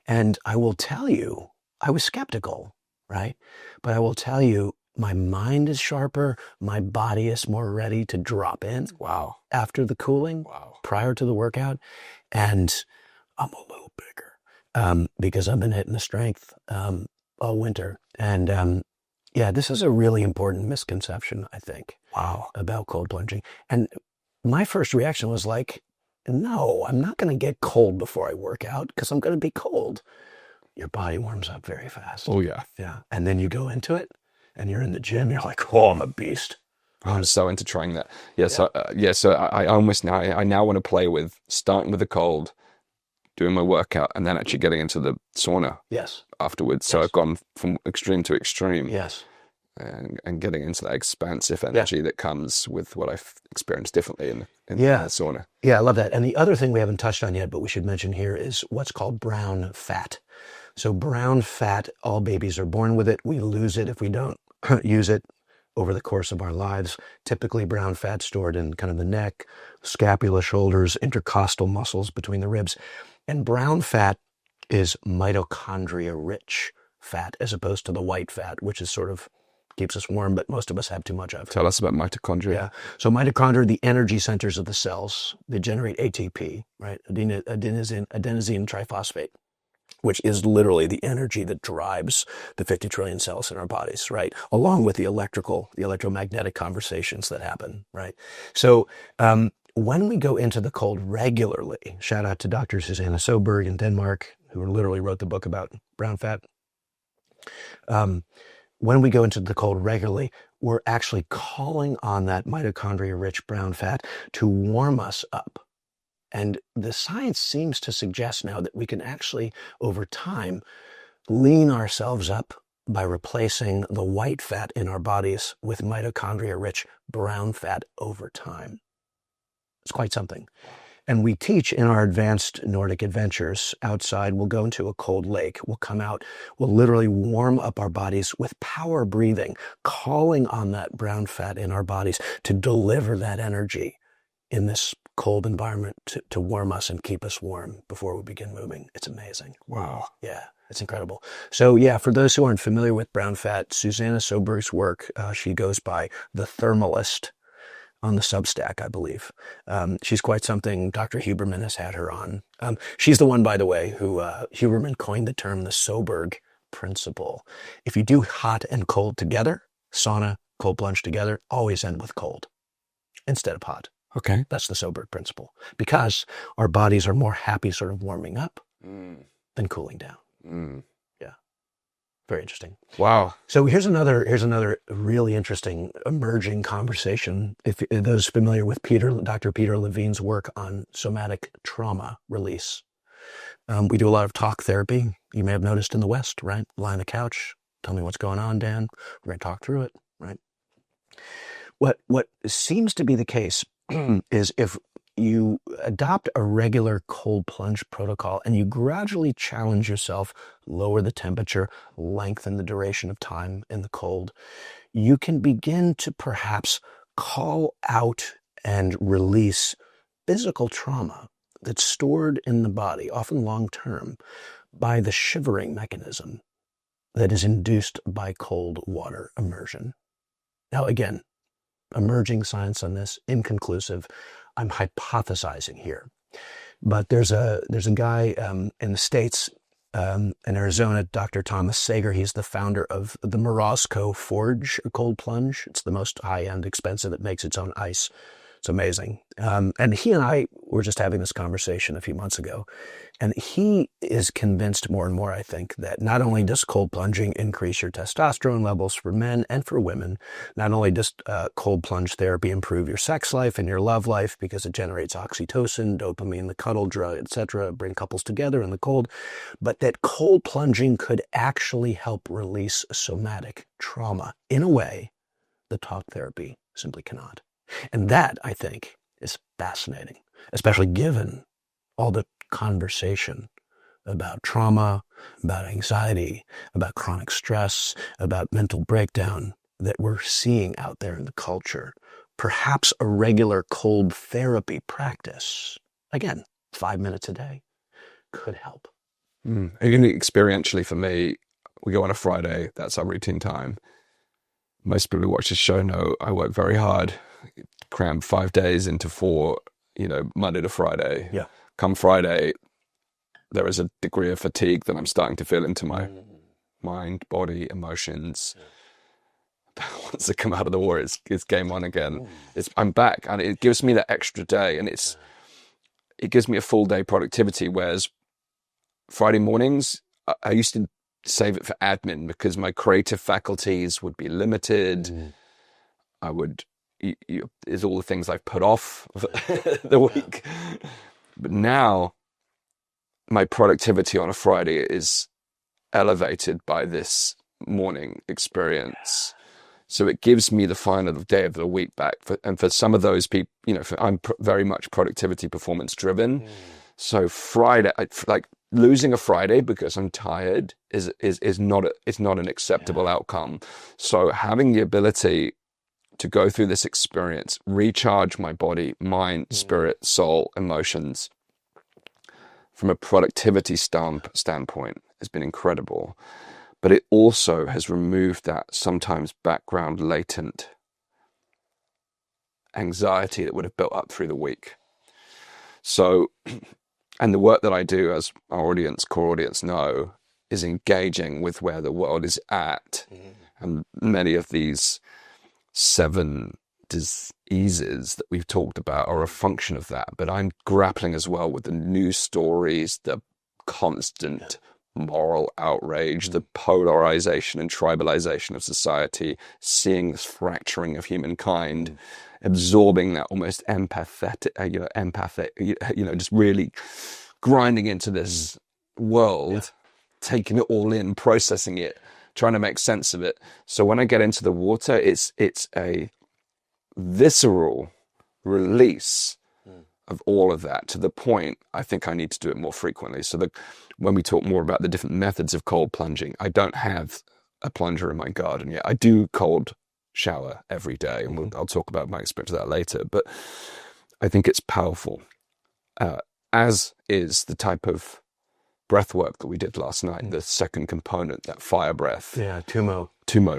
And I will tell you, I was skeptical, right? But I will tell you, my mind is sharper. My body is more ready to drop in. After the cooling, prior to the workout. And I'm a little bigger because I've been hitting the strength all winter. And this is a really important misconception, I think, about cold plunging. And my first reaction was like, no, I'm not going to get cold before I work out because I'm going to be cold. Your body warms up very fast. Oh, yeah. Yeah. And then you go into it. And you're in the gym, you're like, oh, I'm a beast. I'm so into trying that. So I almost I now want to play with starting with the cold, doing my workout, and then actually getting into the sauna afterwards. So I've gone from extreme to extreme. Yes. And getting into that expansive energy that comes with what I've experienced differently in the sauna. Yeah, I love that. And the other thing we haven't touched on yet, but we should mention here is what's called brown fat. So brown fat, all babies are born with it. We lose it if we don't use it over the course of our lives. Typically brown fat stored in kind of the neck, scapula, shoulders, intercostal muscles between the ribs. And brown fat is mitochondria-rich fat as opposed to the white fat, which is sort of keeps us warm, but most of us have too much of. Tell us about mitochondria. Yeah. So mitochondria are the energy centers of the cells. They generate ATP, right? Adenosine triphosphate, which is literally the energy that drives the 50 trillion cells in our bodies, right? Along with the electromagnetic conversations that happen, right? So when we go into the cold regularly, shout out to Dr. Susanna Soberg in Denmark, who literally wrote the book about brown fat. When we go into the cold regularly, we're actually calling on that mitochondria-rich brown fat to warm us up. And the science seems to suggest now that we can actually, over time, lean ourselves up by replacing the white fat in our bodies with mitochondria-rich brown fat over time. It's quite something. And we teach in our advanced Nordic adventures outside, we'll go into a cold lake, we'll come out, we'll literally warm up our bodies with power breathing, calling on that brown fat in our bodies to deliver that energy in this cold environment to warm us and keep us warm before we begin moving. It's amazing. Wow. Yeah, it's incredible. So yeah, for those who aren't familiar with brown fat, Susanna Soberg's work, she goes by the Thermalist on the Substack, I believe. She's quite something. Dr. Huberman has had her on. She's the one, by the way, who Huberman coined the term the Soberg principle. If you do hot and cold together, sauna, cold plunge together, always end with cold instead of hot. Okay. That's the Soberg principle, because our bodies are more happy sort of warming up than cooling down. Yeah. Very interesting. Wow. So here's another really interesting emerging conversation. If those familiar with Dr. Peter Levine's work on somatic trauma release, we do a lot of talk therapy. You may have noticed in the West, right? Lie on the couch. Tell me what's going on, Dan. We're going to talk through it, right? What seems to be the case is if you adopt a regular cold plunge protocol and you gradually challenge yourself, lower the temperature, lengthen the duration of time in the cold, you can begin to perhaps call out and release physical trauma that's stored in the body, often long-term, by the shivering mechanism that is induced by cold water immersion. Now, again, emerging science on this, inconclusive. I'm hypothesizing here. But there's a guy in the States, in Arizona, Dr. Thomas Sager. He's the founder of the Morosco Forge cold plunge. It's the most high-end, expensive. It makes its own ice. It's amazing. And he and I were just having this conversation a few months ago. And he is convinced more and more, I think, that not only does cold plunging increase your testosterone levels for men and for women, not only does cold plunge therapy improve your sex life and your love life because it generates oxytocin, dopamine, the cuddle drug, etc., bring couples together in the cold, but that cold plunging could actually help release somatic trauma in a way that talk therapy simply cannot. And that, I think, is fascinating, especially given all the conversation about trauma, about anxiety, about chronic stress, about mental breakdown that we're seeing out there in the culture. Perhaps a regular cold therapy practice, again, 5 minutes a day, could help. Experientially for me, we go on a Friday. That's our routine time. Most people who watch this show know I work very hard, cram 5 days into 4, Monday to Friday. Yeah. Come Friday, there is a degree of fatigue that I'm starting to feel into my mind, body, emotions. Once I come out of the war, it's game on again. I'm back, and it gives me that extra day, and it gives me a full day productivity. Whereas Friday mornings, I used to save it for admin because my creative faculties would be limited. I would, is all the things I've put off the week. But now my productivity on a Friday is elevated by this morning experience. So it gives me the final day of the week back. And for some of those people, I'm very much productivity performance driven. So Friday, like losing a Friday because I'm tired is not an acceptable outcome. So having the ability to go through this experience, recharge my body, mind, spirit, soul, emotions from a productivity standpoint has been incredible. But it also has removed that sometimes background latent anxiety that would have built up through the week. So, and the work that I do, as our core audience know, is engaging with where the world is at. And many of these 7 diseases that we've talked about are a function of that. But I'm grappling as well with the news stories, the constant moral outrage, the polarization and tribalization of society, seeing this fracturing of humankind, absorbing that almost empathic, just really grinding into this world, taking it all in, processing it, trying to make sense of it. So when I get into the water, it's a visceral release of all of that, to the point I think I need to do it more frequently. So that when we talk more about the different methods of cold plunging, I don't have a plunger in my garden yet. I do cold shower every day, and I'll talk about my experience of that later. But I think it's powerful, as is the type of breath work that we did last night, the second component, that fire breath. Yeah, Tumo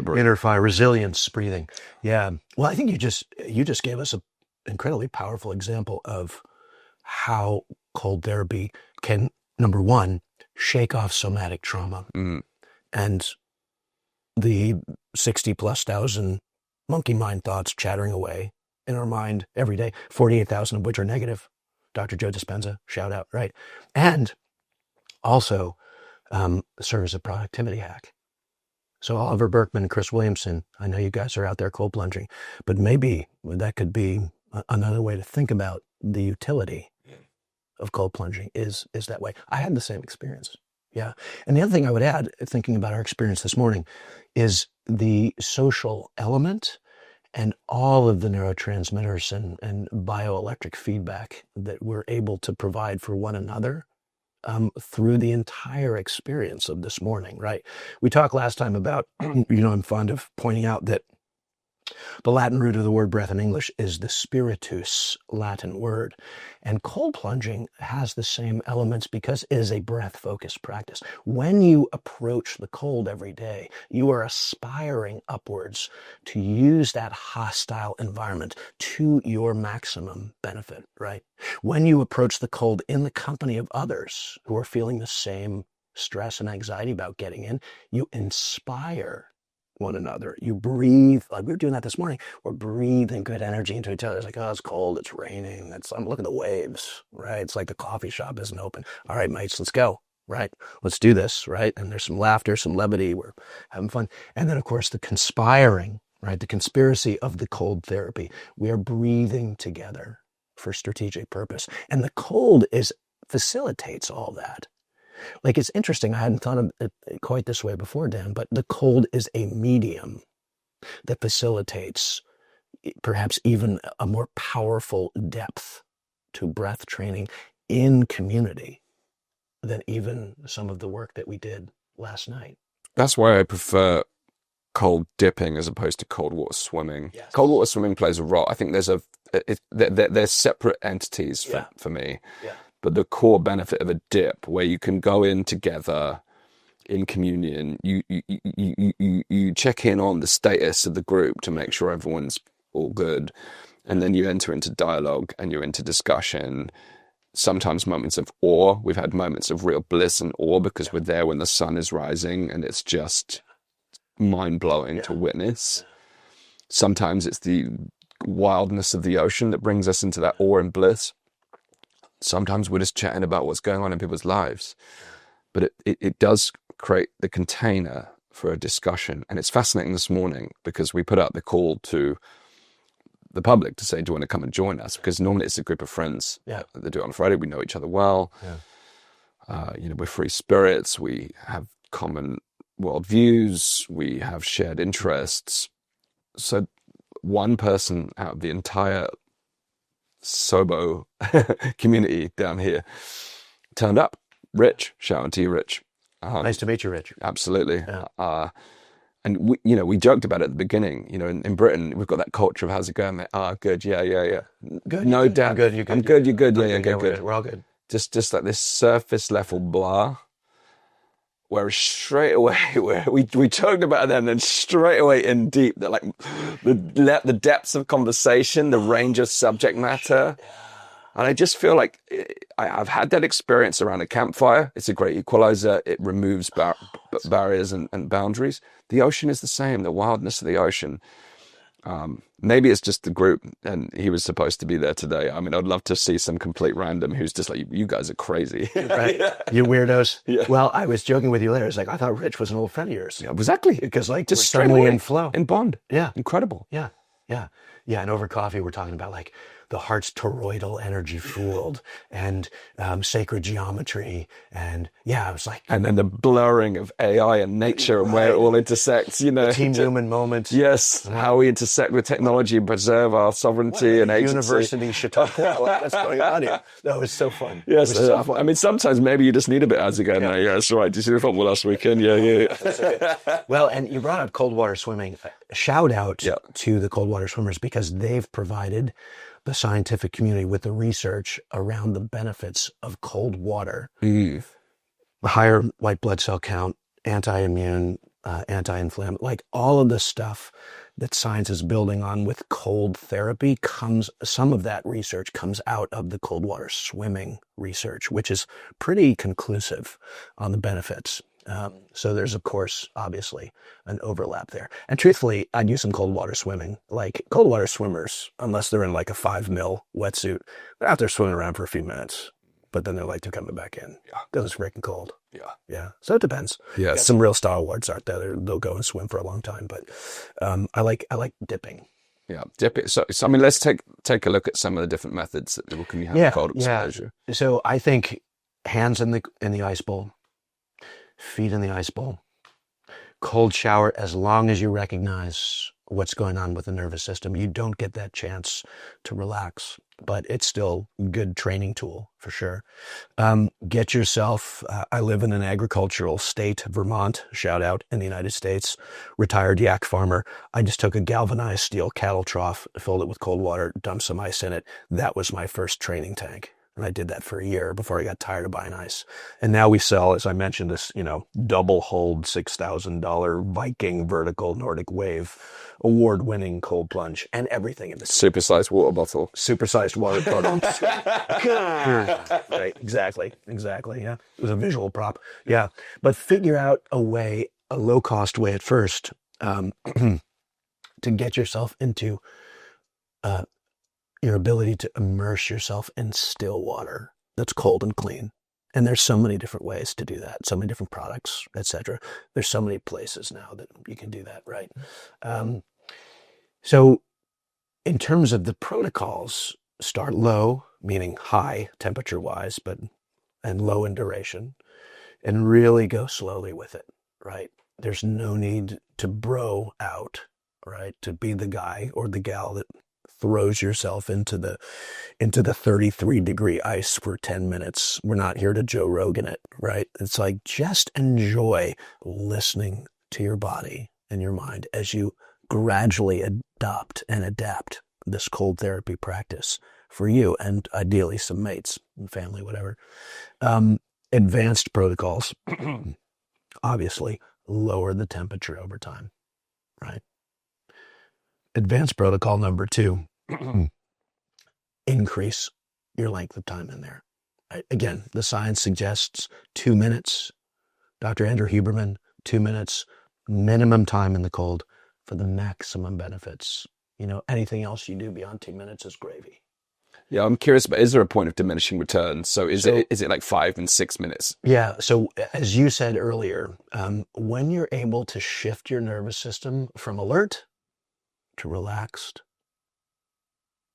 breath. Inner fire, resilience breathing. Yeah. Well, I think you just gave us an incredibly powerful example of how cold therapy can, number one, shake off somatic trauma. And the 60,000+ monkey mind thoughts chattering away in our mind every day, 48,000 of which are negative. Dr. Joe Dispenza, shout out, right? And also serve as a productivity hack. So Oliver Berkman and Chris Williamson, I know you guys are out there cold plunging, but maybe that could be another way to think about the utility of cold plunging is that way. I had the same experience. Yeah. And the other thing I would add, thinking about our experience this morning, is the social element and all of the neurotransmitters and bioelectric feedback that we're able to provide for one another through the entire experience of this morning, right? We talked last time about, I'm fond of pointing out that the Latin root of the word breath in English is the spiritus Latin word. And cold plunging has the same elements because it is a breath-focused practice. When you approach the cold every day, you are aspiring upwards to use that hostile environment to your maximum benefit, right? When you approach the cold in the company of others who are feeling the same stress and anxiety about getting in, you inspire one another. You breathe, like we were doing that this morning. We're breathing good energy into each other. It's like, oh, it's cold, it's raining. I'm looking at the waves, right? It's like the coffee shop isn't open. All right, mates, let's go, right? Let's do this, right? And there's some laughter, some levity. We're having fun. And then, of course, the conspiring, right? The conspiracy of the cold therapy. We are breathing together for strategic purpose. And the cold facilitates all that. Like, it's interesting. I hadn't thought of it quite this way before, Dan, but the cold is a medium that facilitates perhaps even a more powerful depth to breath training in community than even some of the work that we did last night. That's why I prefer cold dipping as opposed to cold water swimming. Yes. Cold water swimming plays a role. I think they're separate entities for me. Yeah. But the core benefit of a dip, where you can go in together in communion, you check in on the status of the group to make sure everyone's all good, and then you enter into dialogue and you're into discussion. Sometimes moments of awe. We've had moments of real bliss and awe because we're there when the sun is rising, and it's just mind-blowing to witness. Sometimes it's the wildness of the ocean that brings us into that awe and bliss. Sometimes we're just chatting about what's going on in people's lives. But it does create the container for a discussion. And it's fascinating this morning because we put out the call to the public to say, do you want to come and join us? Because normally it's a group of friends that do it on Friday. We know each other well. We're free spirits. We have common worldviews. We have shared interests. So one person out of the entire Sobo community down here turned up. Rich, shout out to you, Rich. Nice to meet you, Rich. Absolutely. And we joked about it at the beginning. In Britain we've got that culture of how's it going, mate? Good, yeah. Good. No doubt. I'm good. You good? I'm good. You're good. Yeah, good. We're all good. Just like this surface level blah. Whereas straight away, we talked about it then, and then straight away in deep, like the depths of conversation, the range of subject matter. And I just feel like I've had that experience around a campfire. It's a great equalizer. It removes barriers and boundaries. The ocean is the same, the wildness of the ocean. Maybe it's just the group, and he was supposed to be there today. I mean, I'd love to see some complete random who's just like, you guys are crazy. Right? You weirdos. Yeah. Well, I was joking with you later. It's like, I thought Rich was an old friend of yours. Yeah, exactly. Because like, Just we're straight suddenly away in flow. in bond. Yeah. Incredible. Yeah. Yeah. Yeah. And over coffee, we're talking about like the heart's toroidal energy field and sacred geometry. And yeah, I was like, And then the blurring of AI and nature and where it all intersects, you know. team human moment. Yes, how we intersect with technology and preserve our sovereignty and agency. University should talk about what's going on here. No, it's so fun. Yes, It was so fun. I mean, sometimes maybe you just need a bit as again. Yeah, that's right. Did you see the football last weekend? Yeah. Well, and you brought up cold water swimming. Shout out to the cold water swimmers because they've provided the scientific community with the research around the benefits of cold water. Higher white blood cell count, anti-immune, anti-inflammatory, like all of the stuff that science is building on with cold therapy some of that research comes out of the cold water swimming research, which is pretty conclusive on the benefits. So there's, of course, obviously an overlap there. And truthfully, I'd use some cold water swimming. Like cold water swimmers, unless they're in like a 5 mil wetsuit, they're out there swimming around for a few minutes, but then they're like, they're coming back in because it's freaking cold. Yeah. Yeah. So it depends. Yes. Got some real stalwarts out there. They'll go and swim for a long time, but I like dipping. Yeah, dip it. So I mean, let's take a look at some of the different methods that people can have cold exposure. So I think hands in the ice bowl, feet in the ice bowl, cold shower, as long as you recognize what's going on with the nervous system. You don't get that chance to relax, but it's still a good training tool for sure. Get yourself, I live in an agricultural state, Vermont, shout out, in the United States, retired yak farmer. I just took a galvanized steel cattle trough, filled it with cold water, dumped some ice in it. That was my first training tank. And I did that for a year before I got tired of buying ice. And now we sell, as I mentioned, this, double hulled $6,000 Viking vertical Nordic Wave award-winning cold plunge and everything in the Supersized water bottle. Supersized water bottle. Right, exactly. Yeah. It was a visual prop. Yeah. But figure out a low-cost way at first to get yourself into your ability to immerse yourself in still water that's cold and clean. And there's so many different ways to do that, so many different products, etc. There's so many places now that you can do that, right? So in terms of the protocols, start low, meaning high temperature-wise, and low in duration, and really go slowly with it, right? There's no need to bro out, right? To be the guy or the gal that throws yourself into the 33-degree ice for 10 minutes. We're not here to Joe Rogan it, right? It's like, just enjoy listening to your body and your mind as you gradually adopt and adapt this cold therapy practice for you and ideally some mates and family, whatever. Advanced protocols, obviously, lower the temperature over time, right? Advanced protocol number 2, increase your length of time in there. Again, the science suggests 2 minutes. Dr. Andrew Huberman, 2 minutes, minimum time in the cold for the maximum benefits. Anything else you do beyond 2 minutes is gravy. Yeah, I'm curious, but is there a point of diminishing returns? So is it like 5 and 6 minutes? Yeah. So as you said earlier, when you're able to shift your nervous system from alert to relaxed,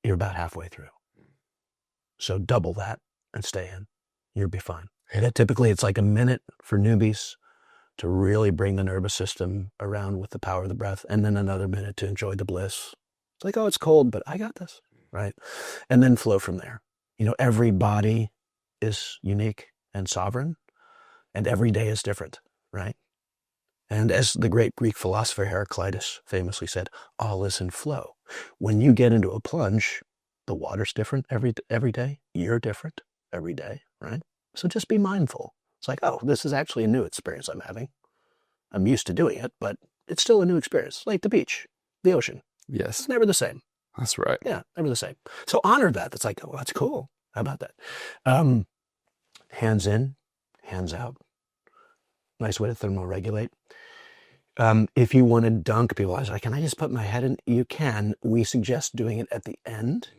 you're about halfway through. So double that and stay in. You'll be fine. Yeah, typically it's like a minute for newbies to really bring the nervous system around with the power of the breath, and then another minute to enjoy the bliss. It's like, oh, it's cold, but I got this, right? And then flow from there. Every body is unique and sovereign, and every day is different, right? And as the great Greek philosopher Heraclitus famously said, all is in flow. When you get into a plunge, the water's different every day. You're different every day, right? So just be mindful. It's like, oh, this is actually a new experience I'm having. I'm used to doing it, but it's still a new experience. Like the beach, the ocean. Yes. It's never the same. That's right. Yeah, never the same. So honor that. That's like, oh, that's cool. How about that? Hands in, hands out. Nice way to thermoregulate. If you want to dunk people, I was like, can I just put my head in? You can. We suggest doing it at the end,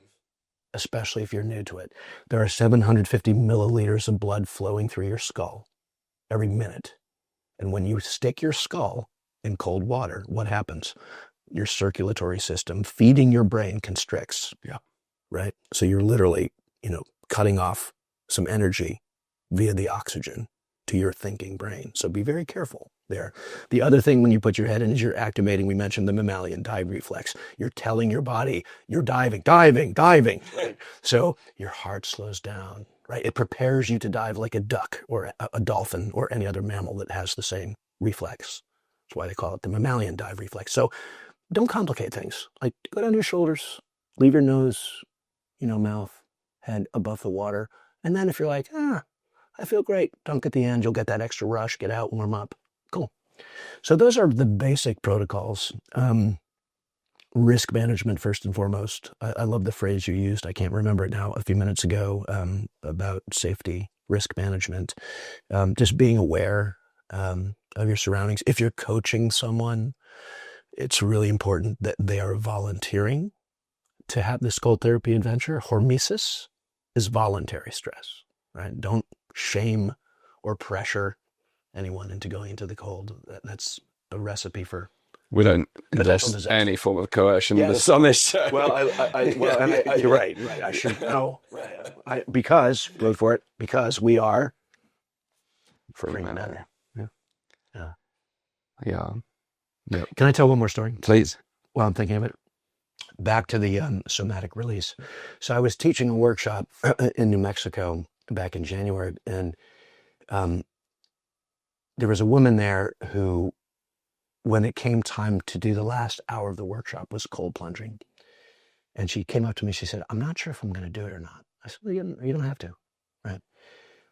especially if you're new to it. There are 750 milliliters of blood flowing through your skull every minute. And when you stick your skull in cold water, what happens? Your circulatory system feeding your brain constricts. Yeah. Right? So you're literally, cutting off some energy via the oxygen to your thinking brain. So be very careful there. The other thing when you put your head in is you're activating, we mentioned the mammalian dive reflex. You're telling your body, you're diving. Right? So your heart slows down, right? It prepares you to dive like a duck or a dolphin or any other mammal that has the same reflex. That's why they call it the mammalian dive reflex. So don't complicate things. Like go down to your shoulders, leave your nose, mouth, head above the water. And then if you're like, I feel great, dunk at the end, you'll get that extra rush, get out, warm up. Cool. So those are the basic protocols. Risk management, first and foremost. I love the phrase you used. I can't remember it now, a few minutes ago, about safety, risk management. Just being aware of your surroundings. If you're coaching someone, it's really important that they are volunteering to have this cold therapy adventure. Hormesis is voluntary stress, right? Don't shame or pressure anyone into going into the cold. That's a recipe for We don't potential endorse disaster. any form of coercion Yes. on this show. You're right. I should know. Because, go for it, because we are free men. Yeah. Yep. Can I tell one more story? Please. While I'm thinking of it. Back to the somatic release. So I was teaching a workshop in New Mexico back in January, and there was a woman there who, when it came time to do the last hour of the workshop, was cold plunging. And she came up to me, she said, I'm not sure if I'm going to do it or not. I said, well, you don't have to, right?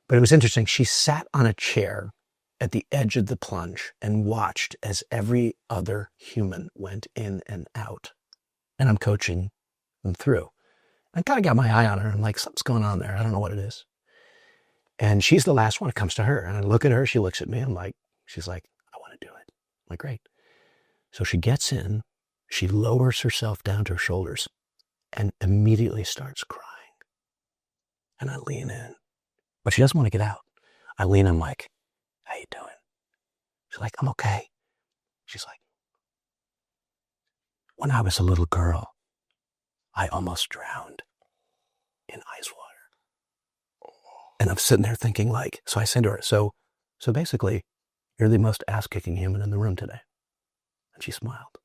But it was interesting. She sat on a chair at the edge of the plunge and watched as every other human went in and out. And I'm coaching them through. I kind of got my eye on her. I'm like, something's going on there. I don't know what it is. And she's the last one. It comes to her. And I look at her. She looks at me. She's like, I want to do it. I'm like, great. So she gets in. She lowers herself down to her shoulders and immediately starts crying. And I lean in. But she doesn't want to get out. I lean in like, how you doing? She's like, I'm okay. She's like, when I was a little girl, I almost drowned in ice water. And I'm sitting there thinking so I said to her, so basically, you're the most ass-kicking human in the room today. And she smiled.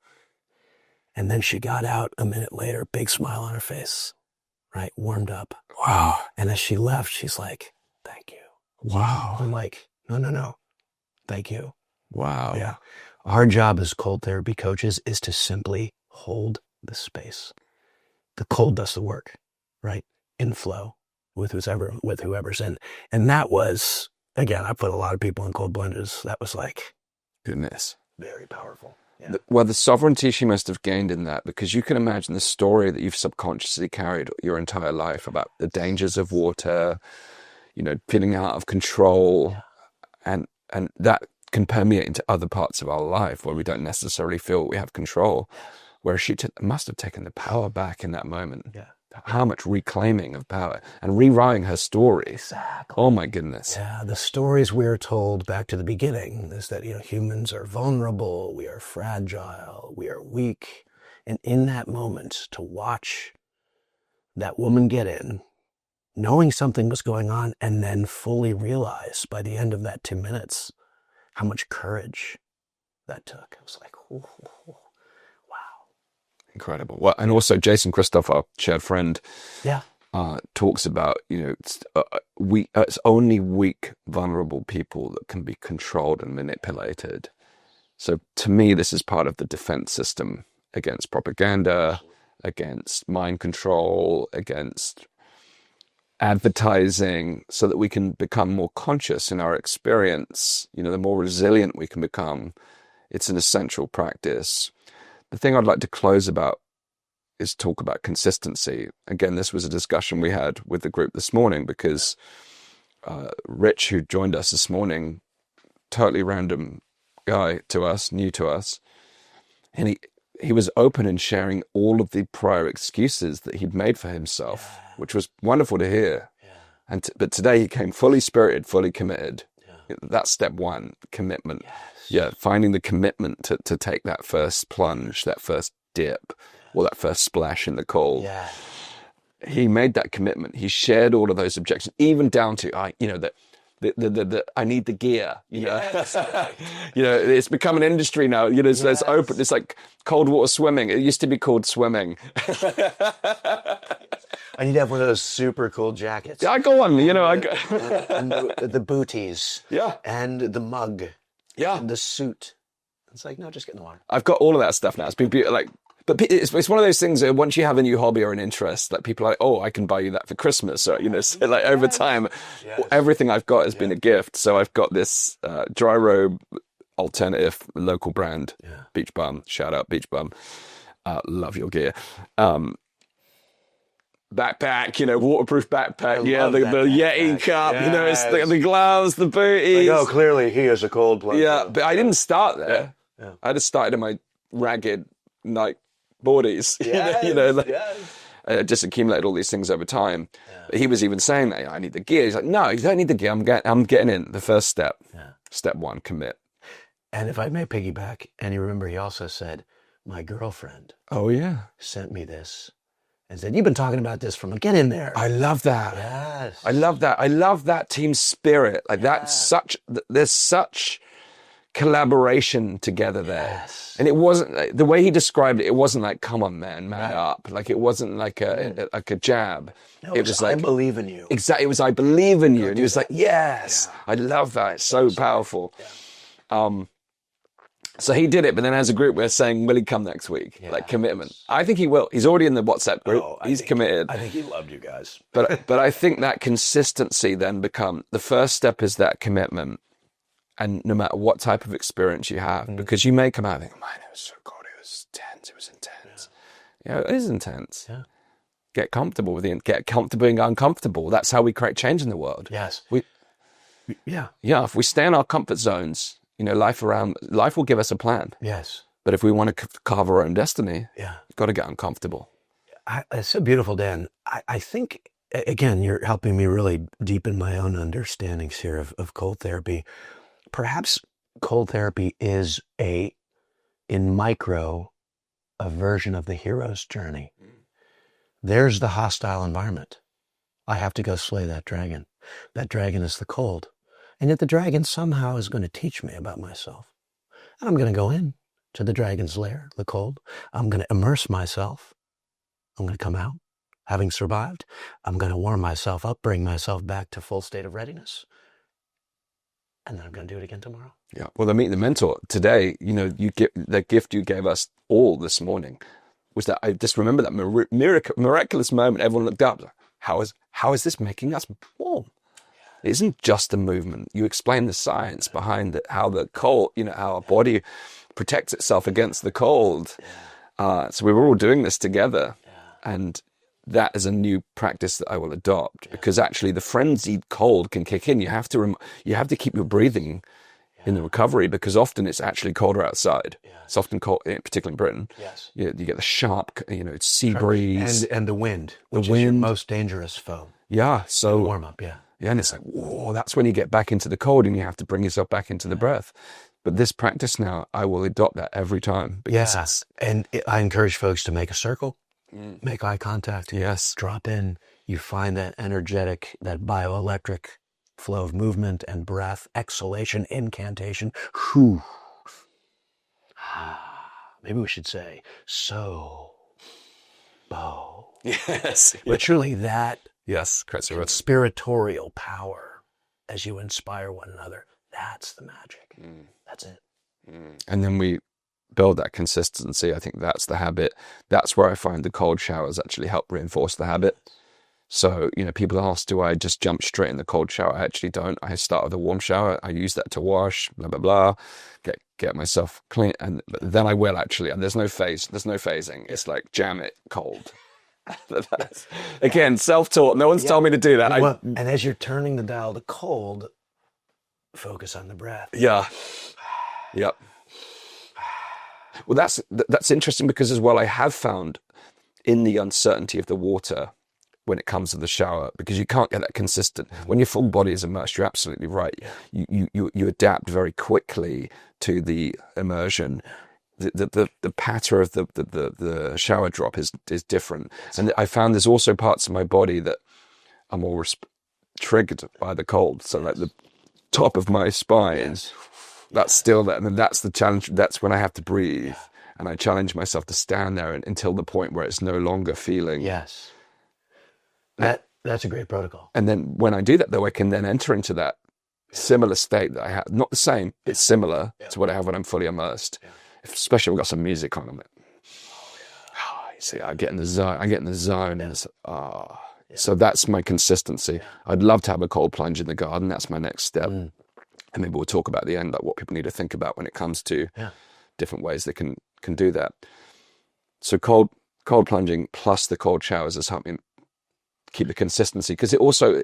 And then she got out a minute later, big smile on her face, right? Warmed up. Wow. And as she left, she's like, thank you. Wow. I'm like, no. Thank you. Wow. Yeah. Our job as cold therapy coaches is to simply hold the space. The cold does the work, right? In flow with whoever's in. And that was, again, I put a lot of people in cold plunges. That was Goodness. very powerful. Yeah. Well, the sovereignty she must have gained in that, because you can imagine the story that you've subconsciously carried your entire life about the dangers of water, feeling out of control, and that can permeate into other parts of our life where we don't necessarily feel we have control. Whereas she must have taken the power back in that moment. Yeah. How much reclaiming of power and rewriting her story. Exactly. Oh my goodness. Yeah, the stories we're told back to the beginning is that, humans are vulnerable, we are fragile, we are weak. And in that moment, to watch that woman get in, knowing something was going on, and then fully realize by the end of that 2 minutes how much courage that took. I was like, ooh. Incredible. Well, and also Jason Christoph, our shared friend, talks about, it's only weak, vulnerable people that can be controlled and manipulated. So to me, this is part of the defense system against propaganda, against mind control, against advertising, so that we can become more conscious in our experience. The more resilient we can become. It's an essential practice. The thing I'd like to close about is talk about consistency. Again, this was a discussion we had with the group this morning, because Rich, who joined us this morning, totally random guy to us, new to us. And he was open in sharing all of the prior excuses that he'd made for himself, which was wonderful to hear. But today he came fully spirited, fully committed. That's step one, commitment. Finding the commitment to take that first plunge, that first dip, or that first splash in the cold. He made that commitment. He shared all of those objections, even down to I need the gear. It's become an industry now. It's open. It's like cold water swimming. It used to be called swimming. I need to have one of those super cool jackets. I go on. And the booties. And the mug. And the suit. It's like, no, just get in the water. I've got all of that stuff now. It's been beautiful. But it's one of those things that once you have a new hobby or an interest, like people are like, oh, I can buy you that for Christmas. Or, so like over time, everything I've got has been a gift. So I've got this dry robe alternative local brand, Beach Bum. Shout out Beach Bum. Love your gear. Backpack, waterproof backpack. The Yeti cup, it's the gloves, the booties. Like, oh, clearly he is a cold plunge. But I didn't start there. I just started in my ragged night boardies. I just accumulated all these things over time. But he was even saying that I need the gear. He's like, no, you don't need the gear. I'm getting in. The first step. Step one, commit. And if I may piggyback, and you remember he also said, my girlfriend. Sent me this. And said, you've been talking about this get in there. I love that. Yes. I love that. I love that team spirit. Like there's such collaboration together there. And it wasn't, the way he described it, it wasn't like, come on, man up. Like it wasn't like a jab. No, it was like, I believe in you. Exactly. It was, I believe in you. And he was like, yes. I love that. It's so powerful. So he did it, but then as a group, we're saying, will he come next week? Like commitment. I think he will. He's already in the WhatsApp group. He's committed. I think he loved you guys. But I think that consistency then the first step is that commitment. And no matter what type of experience you have, because you may come out and think, man, it was so good. It was tense. It was intense. It is intense. Get comfortable with it. Get comfortable being uncomfortable. That's how we create change in the world. Yes. If we stay in our comfort zones, life will give us a plan. Yes. But if we want to carve our own destiny, you've got to get uncomfortable. It's so beautiful, Dan. I think, again, you're helping me really deepen my own understandings here of cold therapy. Perhaps cold therapy is in micro, a version of the hero's journey. There's the hostile environment. I have to go slay that dragon. That dragon is the cold. And yet the dragon somehow is going to teach me about myself. And I'm going to go in to the dragon's lair, the cold. I'm going to immerse myself. I'm going to come out, having survived. I'm going to warm myself up, bring myself back to full state of readiness. And then I'm going to do it again tomorrow. Yeah. Well, the Meet the Mentor today, the gift you gave us all this morning was that I just remember that miraculous moment. Everyone looked up. Like, how is this making us warm? It isn't just a movement. You explain the science behind it, how the cold, how our body protects itself against the cold. So we were all doing this together. And that is a new practice that I will adopt because actually the frenzied cold can kick in. You have to keep your breathing in the recovery because often it's actually colder outside. It's often cold, particularly in Britain. You get the sharp, sea breeze. And the wind, which is your most dangerous foe. So warm up, and it's like, whoa, that's when you get back into the cold and you have to bring yourself back into the breath. But this practice now, I will adopt that every time. And I encourage folks to make a circle, make eye contact. Yes. Drop in. You find that energetic, that bioelectric flow of movement and breath, exhalation, incantation. Whew. Maybe we should say, so, bo. Yes. But truly that conspiratorial power as you inspire one another, that's the magic. That's it. And then we build that consistency. I think that's the habit. That's where I find the cold showers actually help reinforce the habit. So, people ask, do I just jump straight in the cold shower? I actually don't. I start with a warm shower. I use that to wash, blah, blah, blah, get myself clean. And then I will actually, and there's no phasing. It's like, jam it cold. Again, self-taught. No one's told me to do that. And as you're turning the dial to cold, focus on the breath. Yep. Well, that's interesting because as well, I have found in the uncertainty of the water when it comes to the shower, because you can't get that consistent. When your full body is immersed, you're absolutely right. You adapt very quickly to the immersion. The patter of the shower drop is different, and I found there's also parts of my body that are more triggered by the cold. So like the top of my spine, that's still there, and then that's the challenge. That's when I have to breathe, and I challenge myself to stand there until the point where it's no longer feeling. Yes. That's a great protocol. And then when I do that, though, I can then enter into that similar state that I have. Not the same, it's similar to what I have when I'm fully immersed. Especially if we've got some music on. I'm like, you see, I get in the zone. And it's, So that's my consistency. I'd love to have a cold plunge in the garden. That's my next step. And maybe we'll talk about at the end, like what people need to think about when it comes to different ways they can do that. So cold plunging plus the cold showers has helped me keep the consistency, because it also,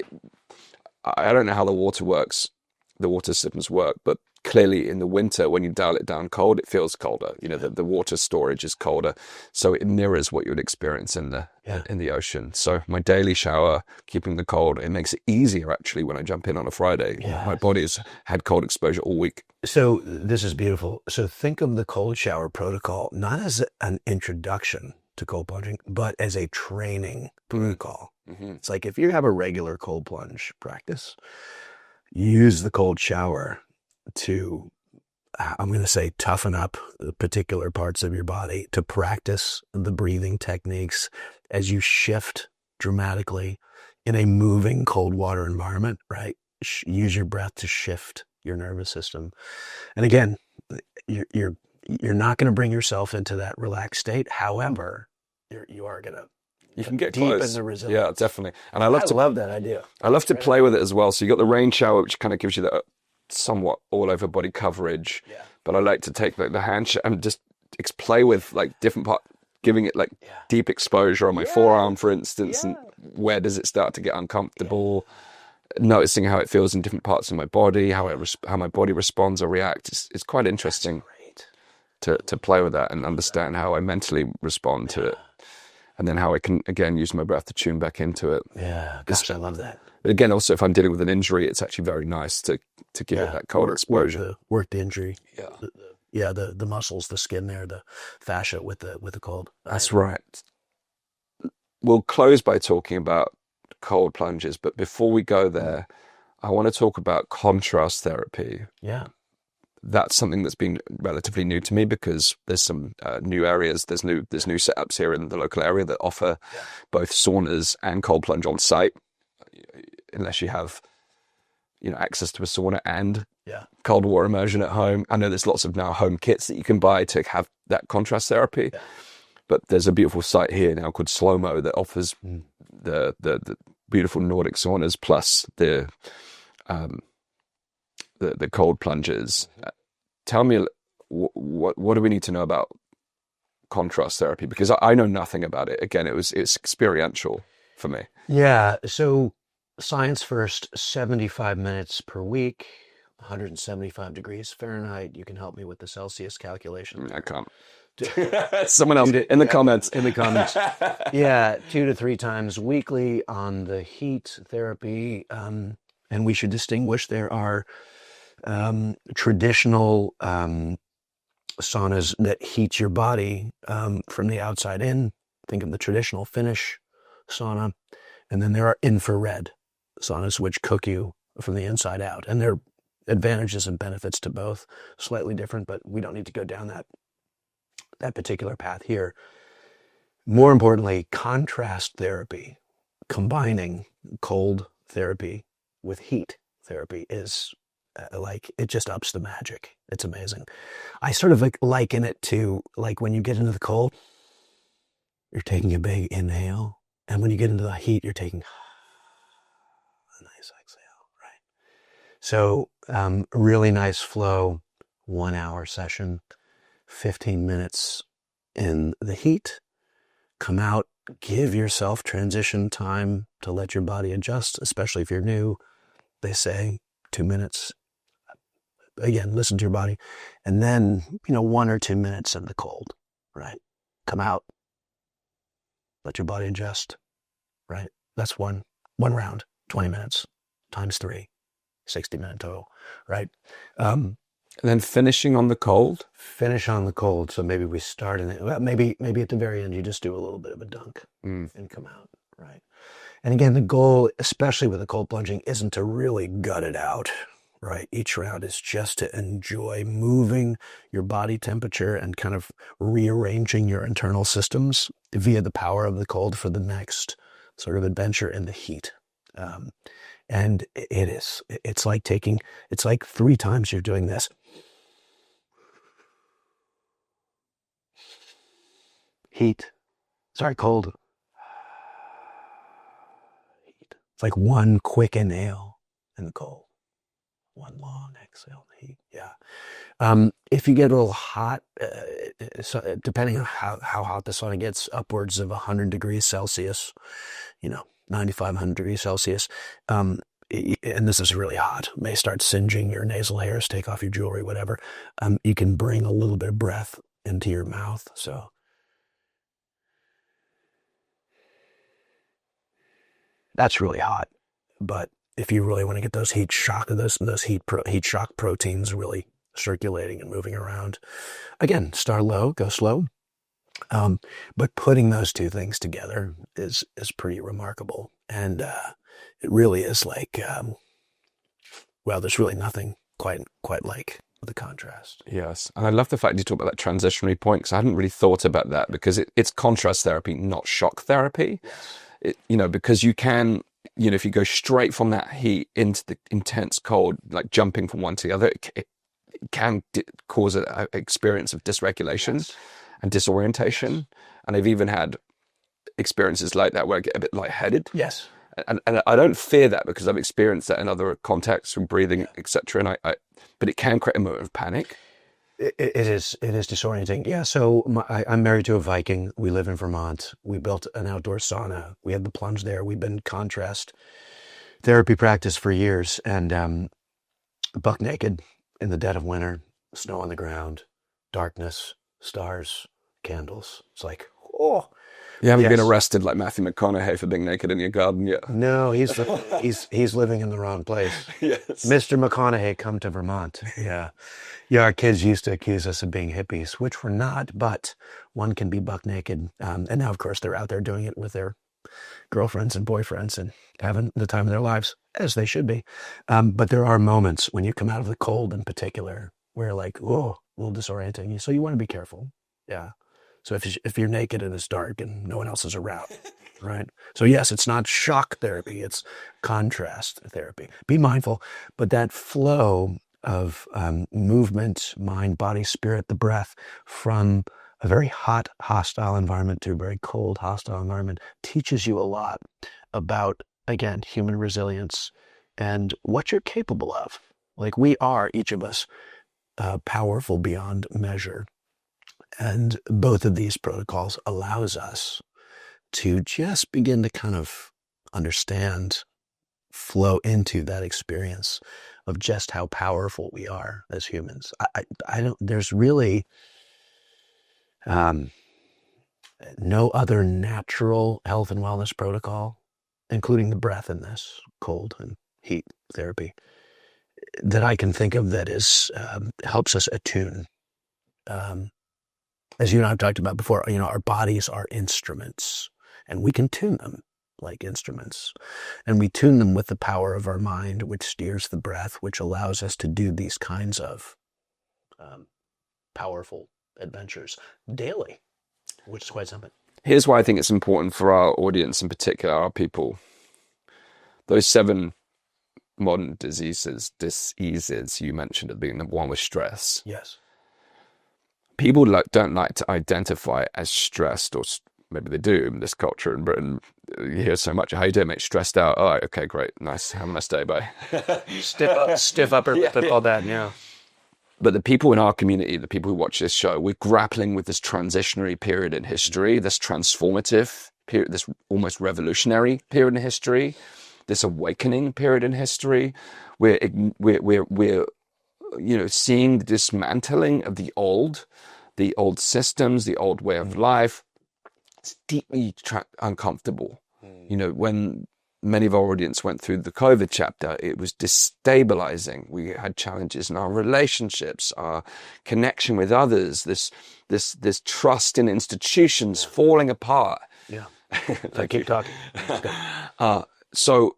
I don't know how the water systems work, but clearly in the winter when you dial it down cold, it feels colder. You know, the water storage is colder, so it mirrors what you would experience in the ocean. So my daily shower, keeping the cold, it makes it easier actually when I jump in on a Friday. My body's had cold exposure all week. So this is beautiful. So think of the cold shower protocol not as an introduction to cold plunging, but as a training protocol. It's like if you have a regular cold plunge practice, use the cold shower to, I'm going to say, toughen up the particular parts of your body, to practice the breathing techniques as you shift dramatically in a moving cold water environment, right? Use your breath to shift your nervous system. And again, you're not going to bring yourself into that relaxed state. However, you are going to can get deepen close. the resilience. Yeah, definitely. And I love that idea. I love to play with it as well. So you got the rain shower, which kind of gives you that somewhat all over body coverage. But I like to take the hand shower and just play with like different parts, giving it like deep exposure on my forearm, for instance. And where does it start to get uncomfortable? Noticing how it feels in different parts of my body, how my body responds or reacts. It's quite interesting to play with that and understand how I mentally respond to it. And then how I can, again, use my breath to tune back into it. Yeah, gosh, I love that. But again, also, if I'm dealing with an injury, it's actually very nice to give it that cold exposure. Work the injury. Yeah. The muscles, the skin there, the fascia with the cold. That's right. We'll close by talking about cold plunges, but before we go there, I want to talk about contrast therapy. Yeah. That's something that's been relatively new to me, because there's some new areas, there's new setups here in the local area that offer both saunas and cold plunge on site, unless you have access to a sauna and cold water immersion at home. I know there's lots of now home kits that you can buy to have that contrast therapy, but there's a beautiful site here now called Slow Mo that offers the beautiful Nordic saunas plus the cold plunges. Tell me, what do we need to know about contrast therapy? Because I know nothing about it. Again, it's experiential for me. Yeah. So science first, 75 minutes per week, 175 degrees Fahrenheit. You can help me with the Celsius calculation. I can't. Someone else in the comments. In the comments. Yeah, 2 to 3 times weekly on the heat therapy. And we should distinguish, there are traditional saunas that heat your body from the outside in. Think of the traditional Finnish sauna. And then there are infrared saunas, which cook you from the inside out. And there are advantages and benefits to both, slightly different, but we don't need to go down that particular path here. More importantly, contrast therapy, combining cold therapy with heat therapy, is it just ups the magic. It's amazing. I sort of liken it to like when you get into the cold, you're taking a big inhale, and when you get into the heat, you're taking a nice exhale, right? So really nice flow, 1 hour session, 15 minutes in the heat, come out, give yourself transition time to let your body adjust, especially if you're new. They say 2 minutes, again, listen to your body. And then, 1 or 2 minutes in the cold, right? Come out. Let your body adjust, right? That's one round, 20 minutes times 3, 60-minute total, right? And then finishing on the cold. Finish on the cold. So maybe we start in it. Well, maybe at the very end, you just do a little bit of a dunk and come out, right? And again, the goal, especially with the cold plunging, isn't to really gut it out, right? Each round is just to enjoy moving your body temperature and kind of rearranging your internal systems via the power of the cold for the next sort of adventure in the heat. And it's like 3 times you're doing this. Cold. Heat. It's like 1 quick inhale in the cold. 1 long exhale in the heat. Yeah. If you get a little hot, so depending on how hot the sauna gets, upwards of 100 degrees Celsius, 95, 100 degrees Celsius, and this is really hot, may start singeing your nasal hairs, take off your jewelry, whatever. You can bring a little bit of breath into your mouth. So that's really hot. But if you really want to get those heat shock proteins really circulating and moving around, again, start low, go slow. But putting those 2 things together is pretty remarkable. And it really is like, there's really nothing quite like the contrast. Yes. And I love the fact you talk about that transitionary point, because I hadn't really thought about that, because it's contrast therapy, not shock therapy. Yes. Because you can, if you go straight from that heat into the intense cold, like jumping from one to the other, it can cause an experience of dysregulation. Yes. And disorientation. And I've even had experiences like that where I get a bit lightheaded. Yes. And I don't fear that, because I've experienced that in other contexts from breathing, etc. But it can create a moment of panic. It is disorienting. Yeah. So I'm married to a Viking. We live in Vermont. We built an outdoor sauna. We had the plunge there. We've been contrast therapy practice for years, and buck naked in the dead of winter, snow on the ground, darkness, stars, candles. It's like, oh. You haven't been arrested like Matthew McConaughey for being naked in your garden yet. No, he's living in the wrong place. Yes. Mr. McConaughey, come to Vermont. Yeah. Yeah, our kids used to accuse us of being hippies, which we're not, but one can be buck naked. And now, of course, they're out there doing it with their girlfriends and boyfriends and having the time of their lives, as they should be. But there are moments when you come out of the cold in particular where like, whoa, a little disorienting. So you want to be careful. Yeah. So if you're naked and it's dark and no one else is around, right? So yes, it's not shock therapy, it's contrast therapy. Be mindful, but that flow of movement, mind, body, spirit, the breath, from a very hot, hostile environment to a very cold, hostile environment teaches you a lot about, again, human resilience and what you're capable of. Like we are, each of us, powerful beyond measure. And both of these protocols allows us to just begin to kind of understand, flow into that experience of just how powerful we are as humans. There's really no other natural health and wellness protocol, including the breath in this, cold and heat therapy, that I can think of that is helps us attune. As you and I have talked about before, our bodies are instruments, and we can tune them like instruments. And we tune them with the power of our mind, which steers the breath, which allows us to do these kinds of powerful adventures daily, which is quite something. Here's why I think it's important for our audience, in particular, our people. Those 7 modern diseases you mentioned at the beginning, number 1 was stress. Yes. People don't like to identify as stressed, or maybe they do in this culture in Britain. You hear so much, how you doing, mate? Stressed out. Oh, okay, great. Nice. Have a nice day. Bye. Stiff upper lip and all that, yeah. But the people in our community, the people who watch this show, we're grappling with this transitionary period in history, this transformative period, this almost revolutionary period in history, this awakening period in history. We're seeing the dismantling of the old systems, the old way of life. It's deeply uncomfortable. When many of our audience went through the COVID chapter, it was destabilizing. We had challenges in our relationships, our connection with others, this trust in institutions falling apart. Yeah. So keep talking. So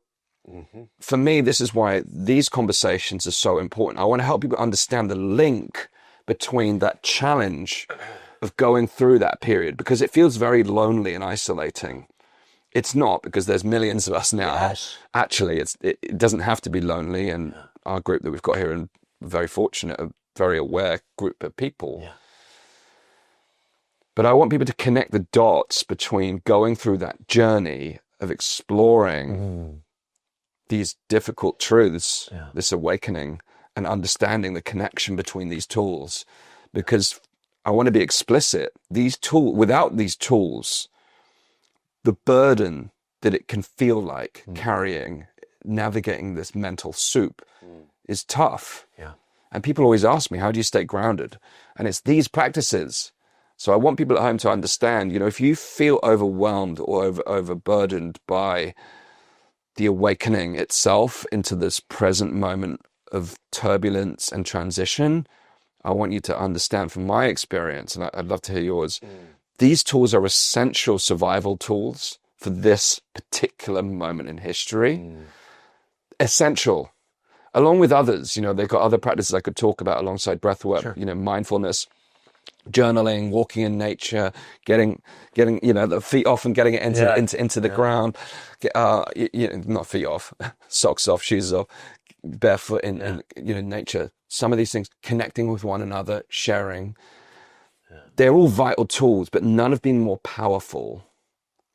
for me, this is why these conversations are so important. I want to help people understand the link between that challenge of going through that period, because it feels very lonely and isolating. It's not, because there's millions of us now. Yes. Actually, it doesn't have to be lonely. And our group that we've got here, and very fortunate, a very aware group of people. Yeah. But I want people to connect the dots between going through that journey of exploring these difficult truths, this awakening, and understanding the connection between these tools. Because I want to be explicit, without these tools, the burden that it can feel like carrying, navigating this mental soup is tough. Yeah. And people always ask me, how do you stay grounded? And it's these practices. So I want people at home to understand, if you feel overwhelmed or overburdened by the awakening itself into this present moment of turbulence and transition, I want you to understand from my experience, and I'd love to hear yours, these tools are essential survival tools for this particular moment in history. Essential. Along with others, they've got other practices I could talk about alongside breath work, mindfulness, journaling, walking in nature, getting the feet off and getting it into the ground. Not feet off, socks off, shoes off, barefoot in nature. Some of these things, connecting with one another, sharing. They're all vital tools, but none have been more powerful.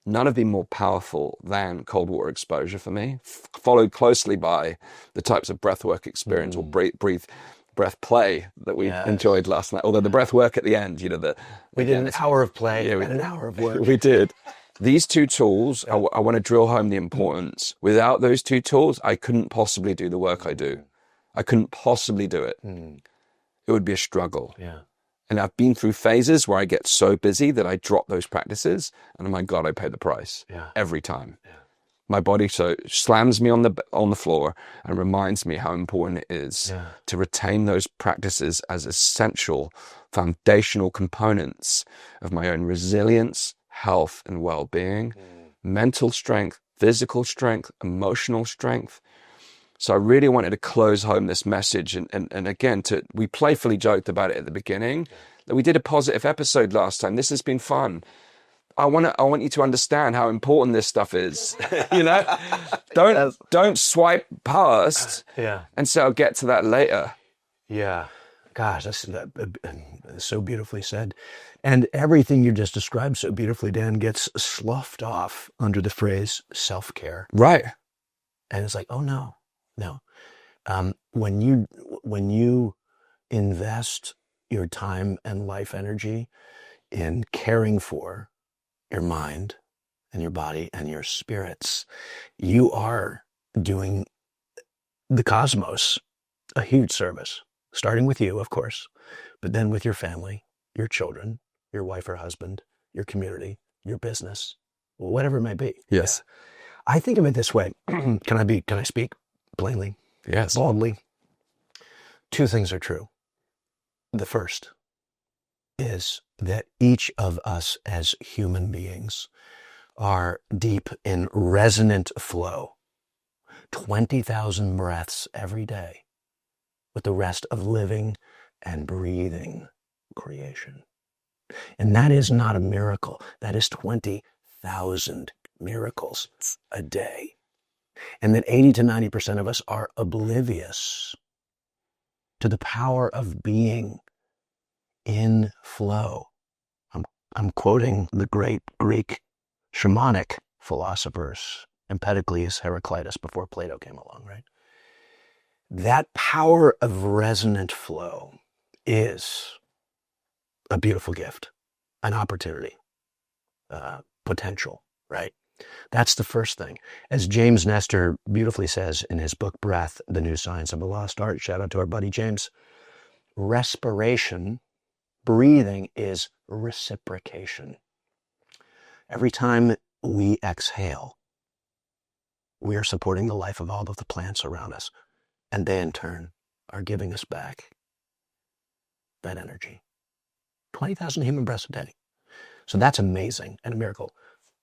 None have been more powerful than cold water exposure for me, followed closely by the types of breathwork experience or breath play that we enjoyed last night. Although the breath work at the end, we did an hour of play and an hour of work. We did. These two tools, I want to drill home the importance. Without those two tools, I couldn't possibly do the work I do. I couldn't possibly do it. It would be a struggle. Yeah. And I've been through phases where I get so busy that I drop those practices, and oh my God, I pay the price every time. Yeah. My body so slams me on the floor and reminds me how important it is to retain those practices as essential, foundational components of my own resilience, health, and well-being, mental strength, physical strength, emotional strength. So I really wanted to close home this message. And again, we playfully joked about it at the beginning, that we did a positive episode last time. This has been fun. I want you to understand how important this stuff is. Don't swipe past and say, I'll get to that later. Yeah. Gosh, that's so beautifully said. And everything you just described so beautifully, Dan, gets sloughed off under the phrase self-care. Right. And it's like, oh no. When you invest your time and life energy in caring for your mind and your body and your spirits, you are doing the cosmos a huge service, starting with you, of course, but then with your family, your children, your wife or husband, your community, your business, whatever it may be. Yes. I think of it this way. Can I speak plainly? Yes. Boldly. Two things are true. The first is that each of us as human beings are deep in resonant flow, 20,000 breaths every day with the rest of living and breathing creation. And that is not a miracle. That is 20,000 miracles a day. And that 80 to 90% of us are oblivious to the power of being in flow. I'm quoting the great Greek shamanic philosophers, Empedocles, Heraclitus, before Plato came along, right? That power of resonant flow is a beautiful gift, an opportunity, potential, right? That's the first thing. As James Nestor beautifully says in his book, Breath, The New Science of a Lost Art, shout out to our buddy James, respiration, breathing is reciprocation. Every time we exhale, we are supporting the life of all of the plants around us, and they in turn are giving us back that energy. 20,000 human breaths a day. So that's amazing and a miracle.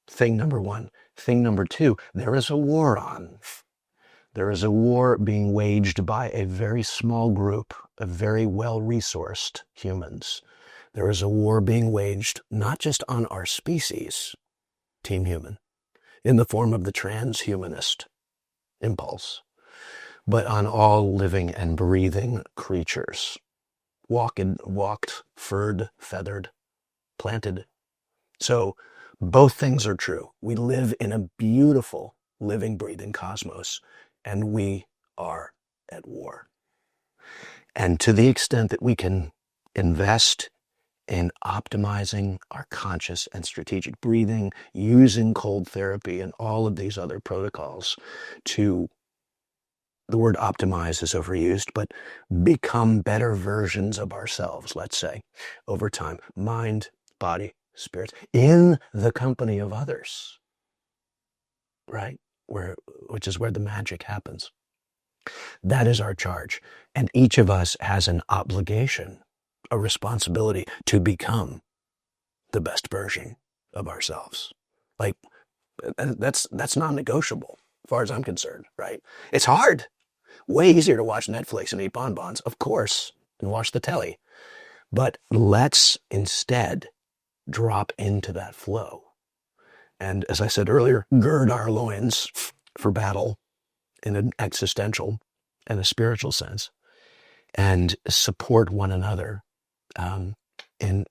Thing number one. Thing number two, there is a war on. There is a war being waged by a very small group of very well-resourced humans. There is a war being waged not just on our species, Team Human, in the form of the transhumanist impulse, but on all living and breathing creatures. Walked, furred, feathered, planted. So both things are true. We live in a beautiful, living, breathing cosmos, and we are at war. And to the extent that we can invest in optimizing our conscious and strategic breathing, using cold therapy and all of these other protocols to, the word optimize is overused, but become better versions of ourselves, let's say, over time, mind, body, spirit, in the company of others, right? Which is where the magic happens. That is our charge. And each of us has an obligation, a responsibility to become the best version of ourselves. Like, that's non-negotiable as far as I'm concerned, right? It's hard. Way easier to watch Netflix and eat bonbons, of course, and watch the telly. But let's instead drop into that flow. And as I said earlier, gird our loins for battle in an existential and a spiritual sense, and support one another in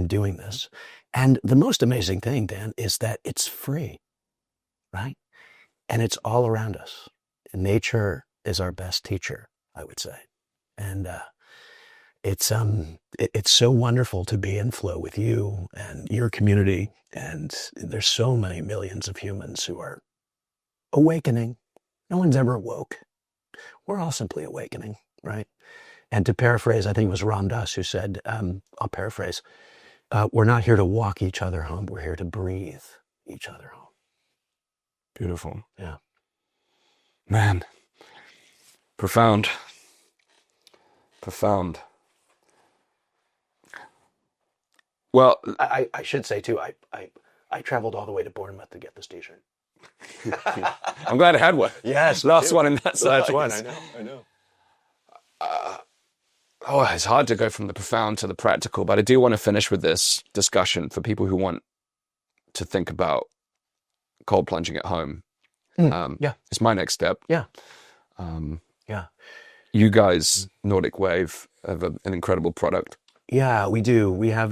doing this. And the most amazing thing, Dan, is that it's free, right? And it's all around us. Nature is our best teacher, I would say. And it's so wonderful to be in flow with you and your community. And there's so many millions of humans who are awakening. No one's ever woke. We're all simply awakening, right? And to paraphrase, I think it was Ram Dass who said, I'll paraphrase, we're not here to walk each other home. We're here to breathe each other home. Beautiful. Yeah. Man. Profound. Profound. Well, I should say too, I traveled all the way to Bournemouth to get this t-shirt. I'm glad I had one. Yes. Last one in that size. Last one, I know. It's hard to go from the profound to the practical, but I do want to finish with this discussion for people who want to think about cold plunging at home. Yeah. It's my next step. Yeah. Yeah. You guys, Nordic Wave, have an incredible product. Yeah, we do. We have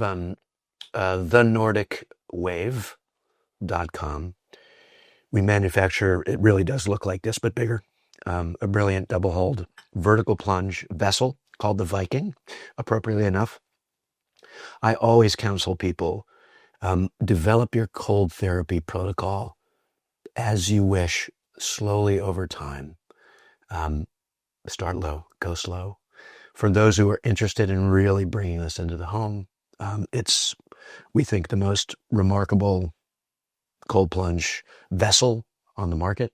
thenordicwave.com. We manufacture, it really does look like this, but bigger. A brilliant double-hulled vertical plunge vessel called the Viking, appropriately enough. I always counsel people, develop your cold therapy protocol as you wish, slowly over time. Start low, go slow. For those who are interested in really bringing this into the home, it's, we think, the most remarkable cold plunge vessel on the market.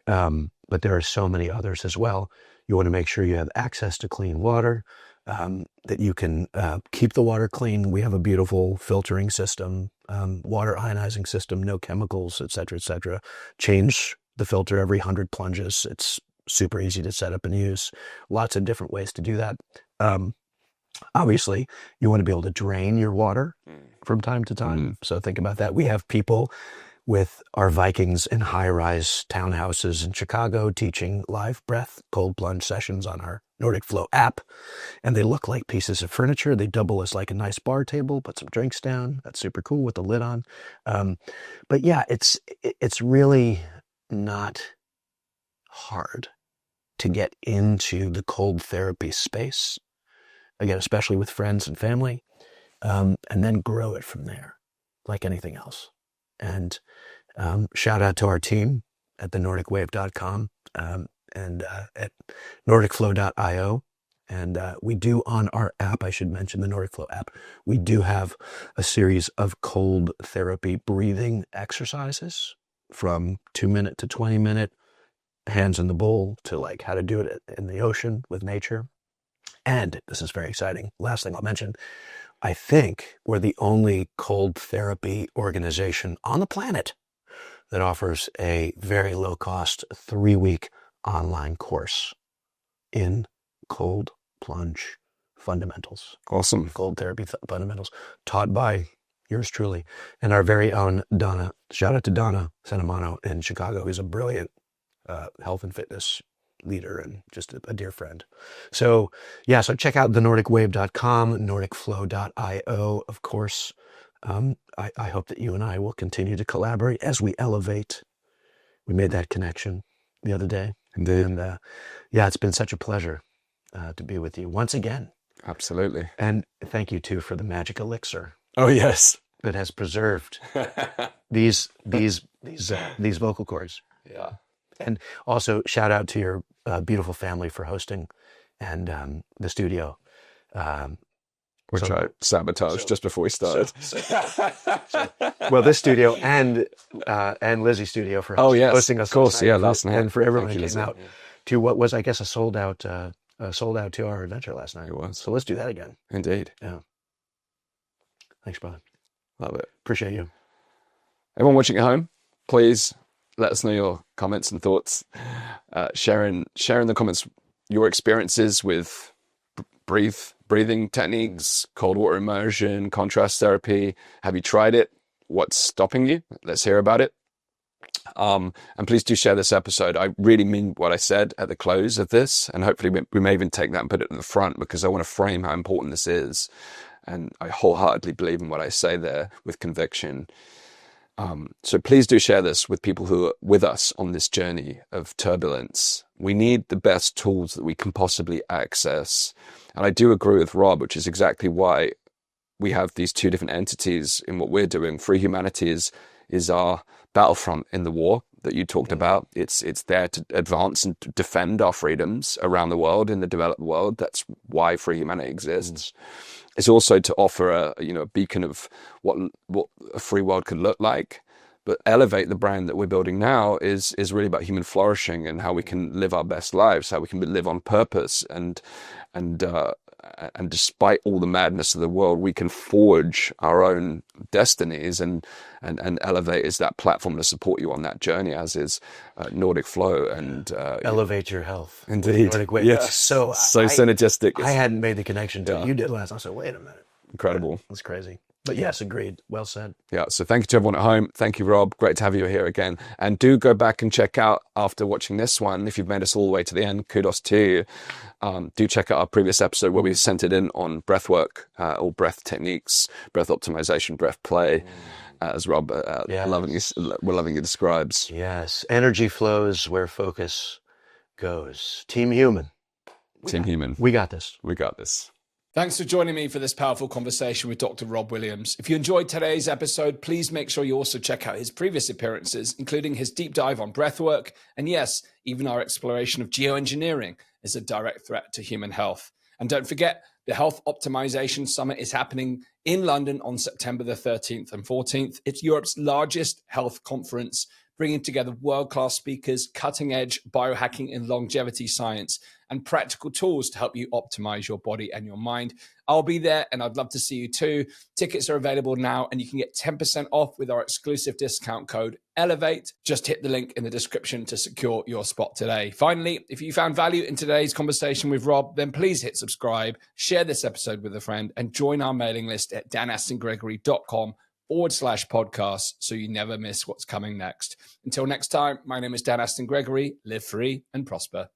But there are so many others as well. You want to make sure you have access to clean water, that you can keep the water clean. We have a beautiful filtering system, water ionizing system, no chemicals, et cetera, change the filter every 100 plunges. It's super easy to set up and use. Lots of different ways to do that. Obviously, you want to be able to drain your water from time to time. So think about that. We have people with our Vikings in high-rise townhouses in Chicago teaching live breath cold plunge sessions on our Nordic Flow app. And they look like pieces of furniture. They double as like a nice bar table, put some drinks down. That's super cool with the lid on. But yeah, it's really not hard to get into the cold therapy space, again, especially with friends and family, and then grow it from there, like anything else. And shout out to our team at thenordicwave.com and at nordicflow.io And we do on our app, I should mention the Nordic Flow app, we do have a series of cold therapy breathing exercises from 2-minute to 20-minute, hands in the bowl, to like how to do it in the ocean with nature. And this is very exciting. Last thing I'll mention, I think we're the only cold therapy organization on the planet that offers a very low cost 3-week online course in cold plunge fundamentals. Awesome. Cold therapy fundamentals taught by yours truly and our very own Donna. Shout out to Donna Senamano in Chicago, who's a brilliant health and fitness leader and just a dear friend. So yeah, so check out thenordicwave.com, nordicflow.io, of course. I hope that you and I will continue to collaborate as we elevate. We made that connection the other day. Indeed. And yeah, it's been such a pleasure to be with you once again. Absolutely. And thank you too for the magic elixir Oh, yes. that has preserved these vocal cords. Yeah. And also shout out to your beautiful family for hosting and the studio. Which I sabotaged just before we started. Well, this studio and Lizzie's studio for hosting us. Of course, last night. And for everyone who Thank came you, out to what was, I guess, a sold out 2-hour adventure last night. It was. So let's do that again. Indeed. Yeah. Thanks, brother. Love it. Appreciate you. Everyone watching at home, please let us know your comments and thoughts. Share in the comments your experiences with breathing techniques, cold water immersion, contrast therapy. Have you tried it? What's stopping you? Let's hear about it. And please do share this episode. I really mean what I said at the close of this, and hopefully we may even take that and put it in the front, because I want to frame how important this is. And I wholeheartedly believe in what I say there with conviction. So please do share this with people who are with us on this journey of turbulence. We need the best tools that we can possibly access. And I do agree with Rob, which is exactly why we have these two different entities in what we're doing. Free Humanity is our battlefront in the war that you talked about. It's there to advance and to defend our freedoms around the world, in the developed world. That's why Free Humanity exists. It's also to offer a beacon of what a free world could look like. But Elevate, the brand that we're building now, is really about human flourishing and how we can live our best lives, how we can live on purpose, and despite all the madness of the world, we can forge our own destinies, and Elevate is that platform to support you on that journey, as is Nordic Flow and Elevate your health. Indeed. Nordic Wave. Yes. So synergistic. I hadn't made the connection till you did last. I said, wait a minute. Incredible. That's crazy. But yes, agreed. Well said. Yeah, so thank you to everyone at home. Thank you, Rob. Great to have you here again. And do go back and check out, after watching this one, if you've made us all the way to the end, kudos to you. Do check out our previous episode where we centered in on breath work, or breath techniques, breath optimization, breath play, as Rob lovingly describes. Yes, energy flows where focus goes. Team Human. Team Human. We got this. We got this. Thanks for joining me for this powerful conversation with Dr. Rob Williams. If you enjoyed today's episode, please make sure you also check out his previous appearances, including his deep dive on breathwork, and yes, even our exploration of geoengineering as a direct threat to human health. And don't forget, the Health Optimisation Summit is happening in London on September the 13th and 14th. It's Europe's largest health conference, bringing together world-class speakers, cutting-edge biohacking and longevity science, and practical tools to help you optimize your body and your mind. I'll be there, and I'd love to see you too. Tickets are available now, and you can get 10% off with our exclusive discount code ELEVATE. Just hit the link in the description to secure your spot today. Finally, if you found value in today's conversation with Rob, then please hit subscribe, share this episode with a friend, and join our mailing list at danastingregory.com/podcast so you never miss what's coming next. Until next time, my name is Dan Astin-Gregory. Live free and prosper.